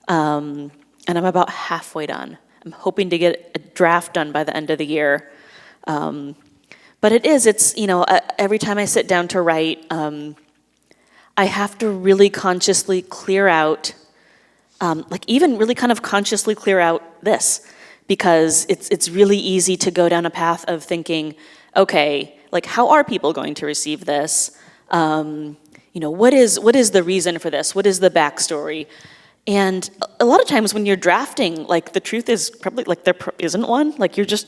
And I'm about halfway done. I'm hoping to get a draft done by the end of the year. But it's, every time I sit down to write, I have to really consciously clear out, even really kind of consciously clear out this, because it's really easy to go down a path of thinking, okay, like how are people going to receive this? What is the reason for this? What is the backstory? And a lot of times when you're drafting, like the truth is probably like there isn't one. Like you're just,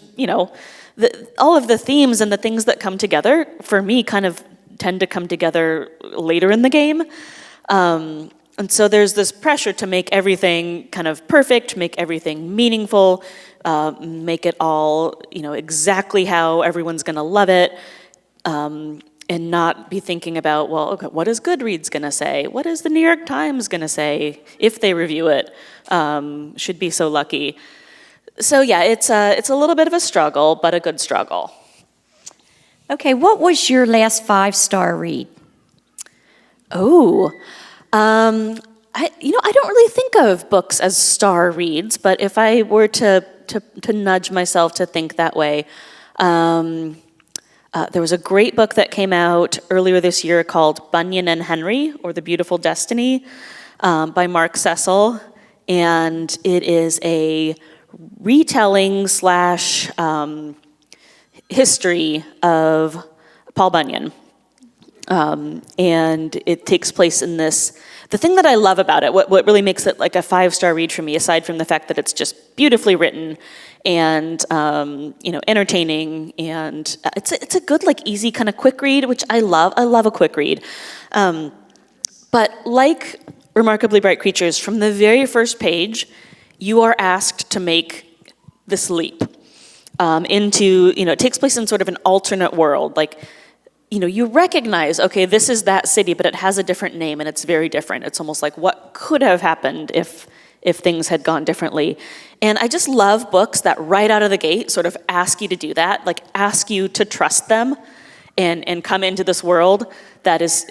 all of the themes and the things that come together for me kind of tend to come together later in the game. And so there's this pressure to make everything kind of perfect, make everything meaningful, make it all, exactly how everyone's going to love it. And not be thinking about, well, okay, what is Goodreads going to say? What is the New York Times going to say if they review it? Should be so lucky. So yeah, it's a little bit of a struggle, but a good struggle. Okay, what was your last 5-star read? Oh, I don't really think of books as star reads, but if I were to nudge myself to think that way, there was a great book that came out earlier this year called Bunyan and Henry, or The Beautiful Destiny, by Mark Cecil. And it is a retelling / history of Paul Bunyan. And it takes place in this. The thing that I love about it, what really makes it like a 5-star read for me, aside from the fact that it's just beautifully written and entertaining, and it's a good, like, easy kind of quick read, which I love. I love a quick read. But like Remarkably Bright Creatures, from the very first page, you are asked to make this leap into, it takes place in sort of an alternate world, like. You recognize, okay, this is that city, but it has a different name and it's very different. It's almost like what could have happened if things had gone differently. And I just love books that right out of the gate sort of ask you to do that, like ask you to trust them and come into this world that is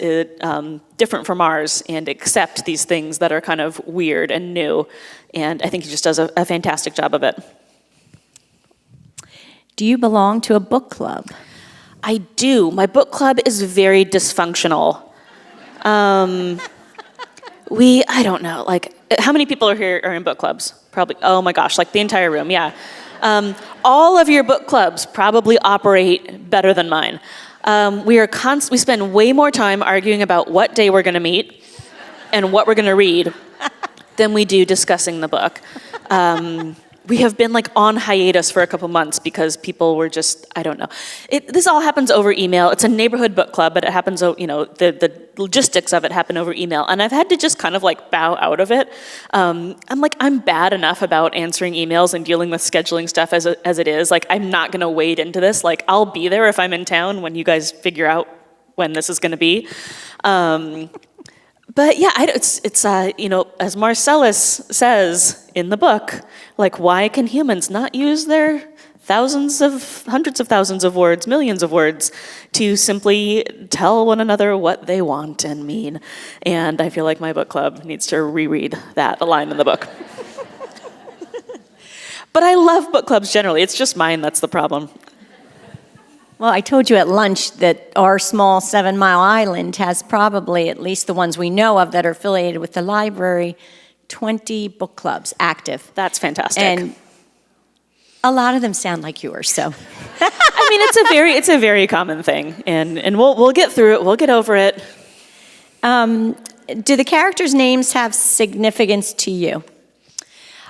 different from ours and accept these things that are kind of weird and new. And I think he just does a fantastic job of it. Do you belong to a book club? I do. My book club is very dysfunctional. I don't know, like, how many people are in book clubs? Probably, oh my gosh, like the entire room, yeah. All of your book clubs probably operate better than mine. We spend way more time arguing about what day we're gonna meet and what we're gonna read than we do discussing the book. We have been like on hiatus for a couple months because people were just, I don't know. This all happens over email. It's a neighborhood book club, but it happens, the logistics of it happen over email. And I've had to just kind of like bow out of it. I'm bad enough about answering emails and dealing with scheduling stuff as it is. Like, I'm not gonna wade into this. Like, I'll be there if I'm in town when you guys figure out when this is gonna be. But yeah, it's as Marcellus says in the book, like, why can humans not use their hundreds of thousands of words, millions of words, to simply tell one another what they want and mean? And I feel like my book club needs to reread that line in the book. But I love book clubs generally. It's just mine that's the problem. Well, I told you at lunch that our small 7 Mile Island has probably, at least the ones we know of that are affiliated with the library, 20 book clubs active. That's fantastic. And A lot of them sound like yours, so. I mean, it's a very common thing, and we'll get through it. We'll get over it. Do the characters' names have significance to you?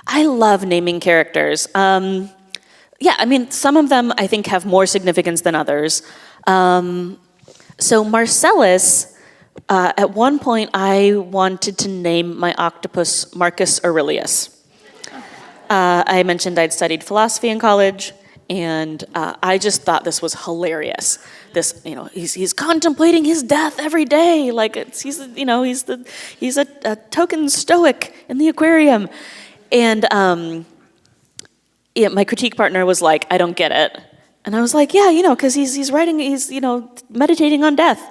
I love naming characters. Yeah, I mean, some of them I think have more significance than others. So Marcellus, at one point I wanted to name my octopus Marcus Aurelius. I mentioned I'd studied philosophy in college, and I just thought this was hilarious. This, he's contemplating his death every day, like he's a token stoic in the aquarium, and my critique partner was like, I don't get it, and I was like, yeah, because he's meditating on death.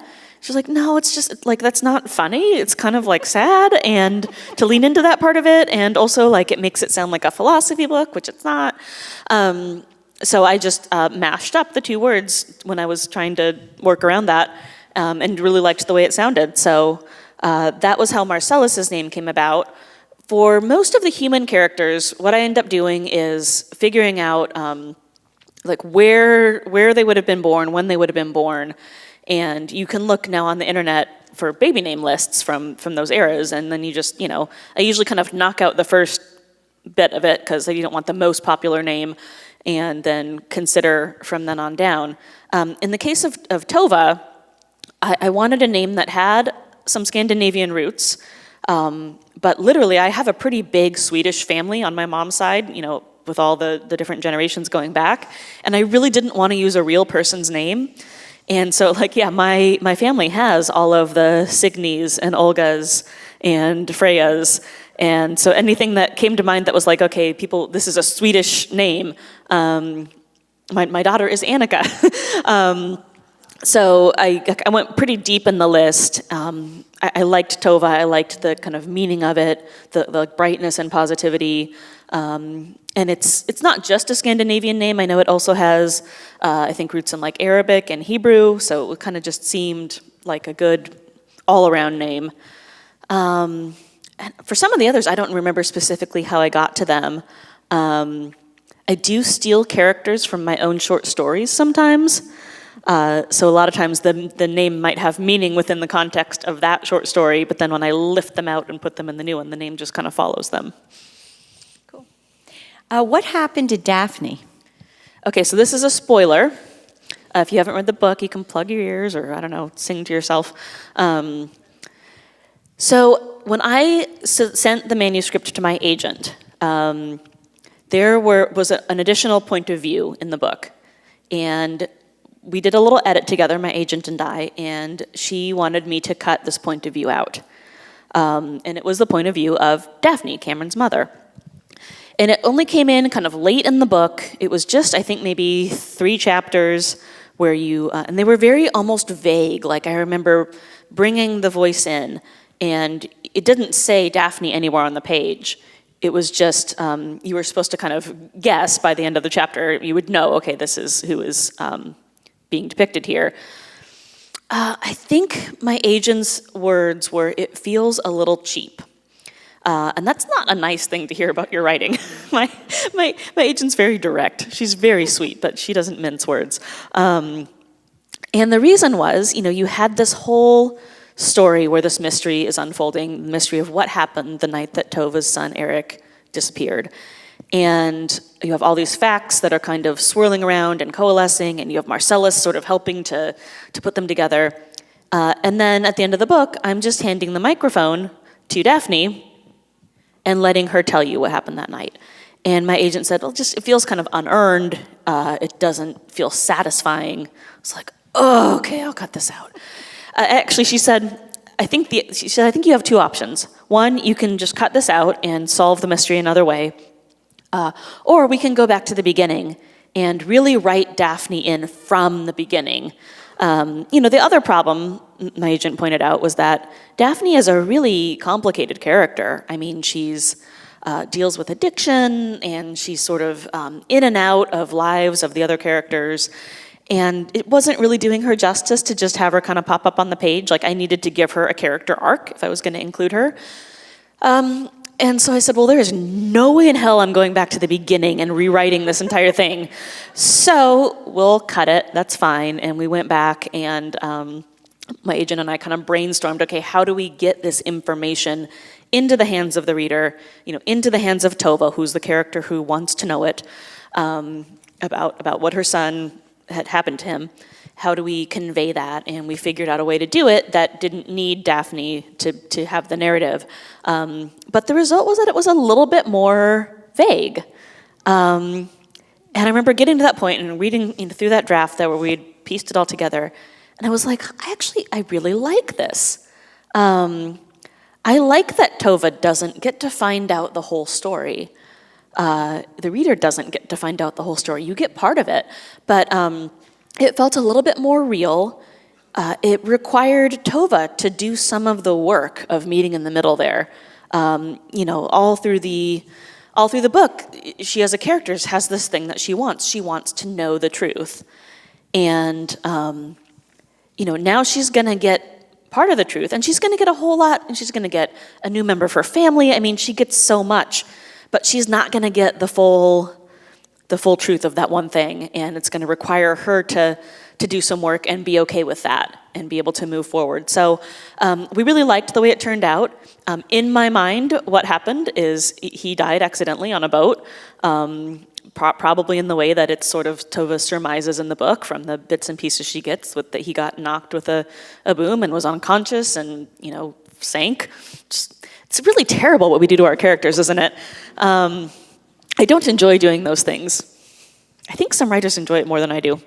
She's like, no, it's just like, that's not funny. It's kind of like sad, and to lean into that part of it, and also like it makes it sound like a philosophy book, which it's not. So I just mashed up the two words when I was trying to work around that, and really liked the way it sounded. So that was how Marcellus's name came about. For most of the human characters, what I end up doing is figuring out like where they would have been born, when they would have been born. And you can look now on the internet for baby name lists from those eras, and then you just, I usually kind of knock out the first bit of it because you don't want the most popular name, and then consider from then on down. In the case of Tova, I wanted a name that had some Scandinavian roots, but literally I have a pretty big Swedish family on my mom's side, with all the different generations going back, and I really didn't want to use a real person's name. And so, my family has all of the Signies and Olgas and Freyas. And so anything that came to mind that was like, okay, this is a Swedish name. My daughter is Annika. So I went pretty deep in the list. I liked Tova. I liked the kind of meaning of it, the brightness and positivity. And it's not just a Scandinavian name. I know it also has, I think, roots in like Arabic and Hebrew, so it kind of just seemed like a good all-around name. And for some of the others, I don't remember specifically how I got to them. I do steal characters from my own short stories sometimes. So a lot of times the name might have meaning within the context of that short story, but then when I lift them out and put them in the new one, the name just kind of follows them. What happened to Daphne? Okay, so this is a spoiler. If you haven't read the book, you can plug your ears or, I don't know, sing to yourself. So when I sent the manuscript to my agent, there was an additional point of view in the book. And we did a little edit together, my agent and I, and she wanted me to cut this point of view out. And it was the point of view of Daphne, Cameron's mother. And it only came in kind of late in the book. It was just, I think, maybe 3 chapters where and they were very almost vague. Like I remember bringing the voice in, and it didn't say Daphne anywhere on the page. It was just, you were supposed to kind of guess by the end of the chapter. You would know, okay, this is who is being depicted here. I think my agent's words were, it feels a little cheap. And that's not a nice thing to hear about your writing. My agent's very direct. She's very sweet, but she doesn't mince words. And the reason was, you had this whole story where this mystery is unfolding, the mystery of what happened the night that Tova's son Eric disappeared. And you have all these facts that are kind of swirling around and coalescing, and you have Marcellus sort of helping to put them together. And then at the end of the book, I'm just handing the microphone to Daphne and letting her tell you what happened that night. And my agent said, well, it feels kind of unearned. It doesn't feel satisfying. I was like, oh, okay, I'll cut this out. Actually, she said, I think you have 2 options. One, you can just cut this out and solve the mystery another way. Or we can go back to the beginning and really write Daphne in from the beginning. The other problem, my agent pointed out, was that Daphne is a really complicated character. I mean, she's deals with addiction, and she's sort of in and out of lives of the other characters. And it wasn't really doing her justice to just have her kind of pop up on the page. Like, I needed to give her a character arc if I was going to include her. And so I said, well, there is no way in hell I'm going back to the beginning and rewriting this entire thing. So we'll cut it, that's fine. And we went back and my agent and I kind of brainstormed, okay, how do we get this information into the hands of the reader, into the hands of Tova, who's the character who wants to know it, about what her son had happened to him. How do we convey that? And we figured out a way to do it that didn't need Daphne to have the narrative. But the result was that it was a little bit more vague. And I remember getting to that point and reading through that draft where we'd pieced it all together. And I was like, I really like this. I like that Tova doesn't get to find out the whole story. The reader doesn't get to find out the whole story. You get part of it. But it felt a little bit more real. It required Tova to do some of the work of meeting in the middle there. All through the book, she as a character has this thing that she wants. She wants to know the truth. And, now she's going to get part of the truth, and she's going to get a whole lot, and she's going to get a new member of her family. I mean, she gets so much, but she's not going to get the full truth of that one thing, and it's going to require her to do some work and be okay with that and be able to move forward. So we really liked the way it turned out. In my mind, what happened is he died accidentally on a boat, probably in the way that it's sort of Tova surmises in the book from the bits and pieces she gets, that he got knocked with a boom and was unconscious and, sank. It's really terrible what we do to our characters, isn't it? I don't enjoy doing those things. I think some writers enjoy it more than I do.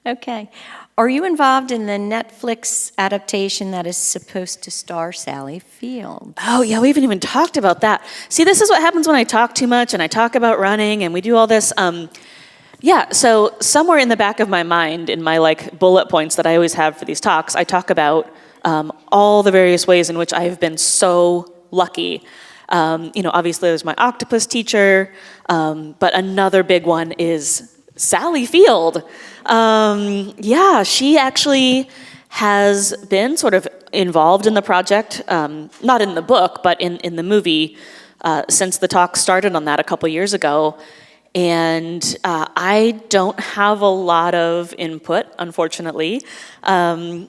Okay. Are you involved in the Netflix adaptation that is supposed to star Sally Field? Oh, yeah, we haven't even talked about that. See, this is what happens when I talk too much and I talk about running and we do all this. So somewhere in the back of my mind, in my bullet points that I always have for these talks, I talk about all the various ways in which I have been so lucky. Obviously there's my octopus teacher, but another big one is Sally Field. She actually has been sort of involved in the project, not in the book, but in the movie, since the talk started on that a couple years ago. And I don't have a lot of input, unfortunately. I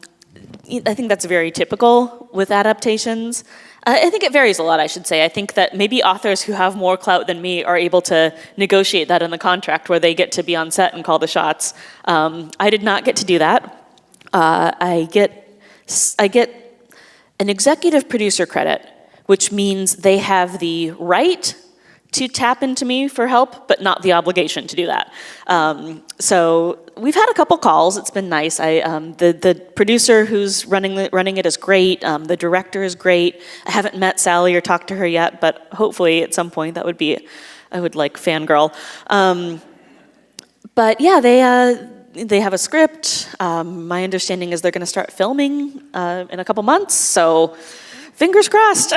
think that's very typical with adaptations. I think it varies a lot, I should say. I think that maybe authors who have more clout than me are able to negotiate that in the contract where they get to be on set and call the shots. I did not get to do that. I get an executive producer credit, which means they have the right to tap into me for help, but not the obligation to do that. So we've had a couple calls. It's been nice. The producer who's running it is great. The director is great. I haven't met Sally or talked to her yet, but hopefully at some point I would fangirl. But yeah, they have a script. My understanding is they're going to start filming in a couple months. So fingers crossed.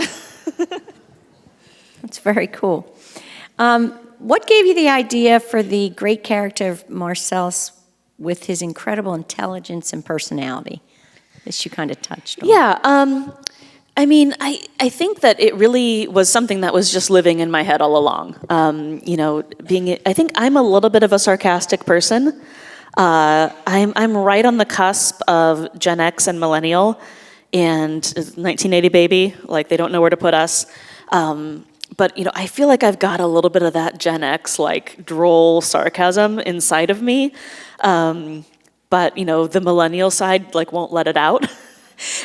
That's very cool. What gave you the idea for the great character of Marcellus with his incredible intelligence and personality? This you kind of touched on. Yeah, I think that it really was something that was just living in my head all along. I think I'm a little bit of a sarcastic person. I'm right on the cusp of Gen X and millennial, and 1980 baby, they don't know where to put us. But, I feel like I've got a little bit of that Gen X, droll sarcasm inside of me. But, the millennial side, won't let it out.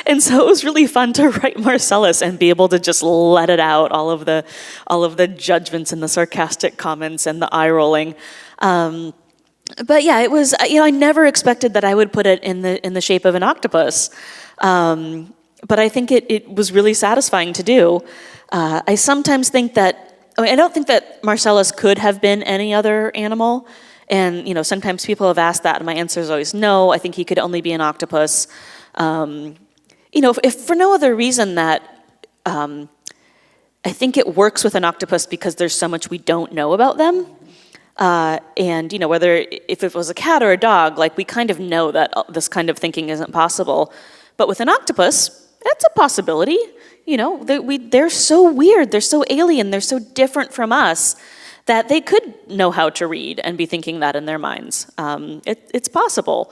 And so it was really fun to write Marcellus and be able to just let it out, all of the judgments and the sarcastic comments and the eye rolling. But yeah, it was, I never expected that I would put it in the shape of an octopus. But I think it was really satisfying to do. I sometimes think that, I don't think that Marcellus could have been any other animal. And, sometimes people have asked that, and my answer is always no. I think he could only be an octopus. If for no other reason that I think it works with an octopus because there's so much we don't know about them. And, if it was a cat or a dog, we kind of know that this kind of thinking isn't possible. But with an octopus, that's a possibility. You know, they're so weird, they're so alien, they're so different from us that they could know how to read and be thinking that in their minds. It's possible.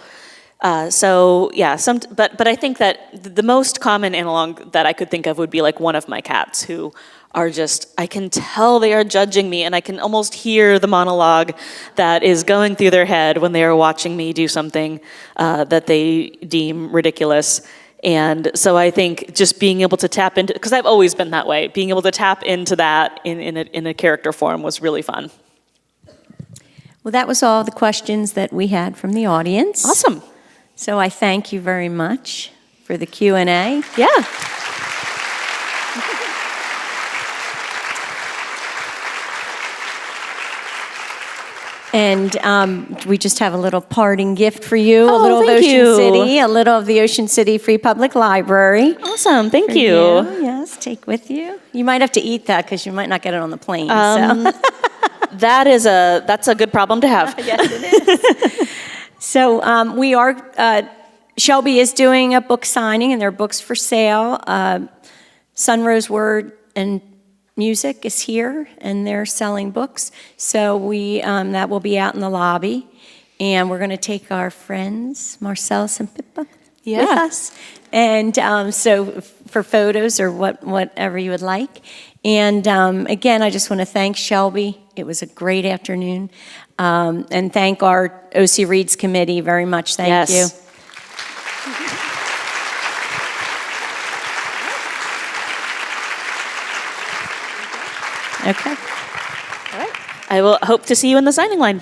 So yeah, but I think that the most common analog that I could think of would be like one of my cats who are just, I can tell they are judging me, and I can almost hear the monologue that is going through their head when they are watching me do something that they deem ridiculous. And so I think just being able to tap into, because I've always been that way, being able to tap into that in a character form was really fun. Well, that was all the questions that we had from the audience. Awesome. So I thank you very much for the Q&A. Yeah. And we just have a little parting gift for you, a Oh, little of thank Ocean you. City, a little of the Ocean City Free Public Library. Awesome. Thank For you. Yes, take with you. You might have to eat that because you might not get it on the plane. That's a good problem to have. Yes, it is. So Shelby is doing a book signing, and there are books for sale. Sunrose Word and Music is here, and they're selling books. So that will be out in the lobby, and we're going to take our friends Marcellus and Pippa with us, and so for photos or whatever you would like. And again, I just want to thank Shelby. It was a great afternoon, and thank our OC Reads committee very much. Thank you. Okay. All right. I will hope to see you in the signing line.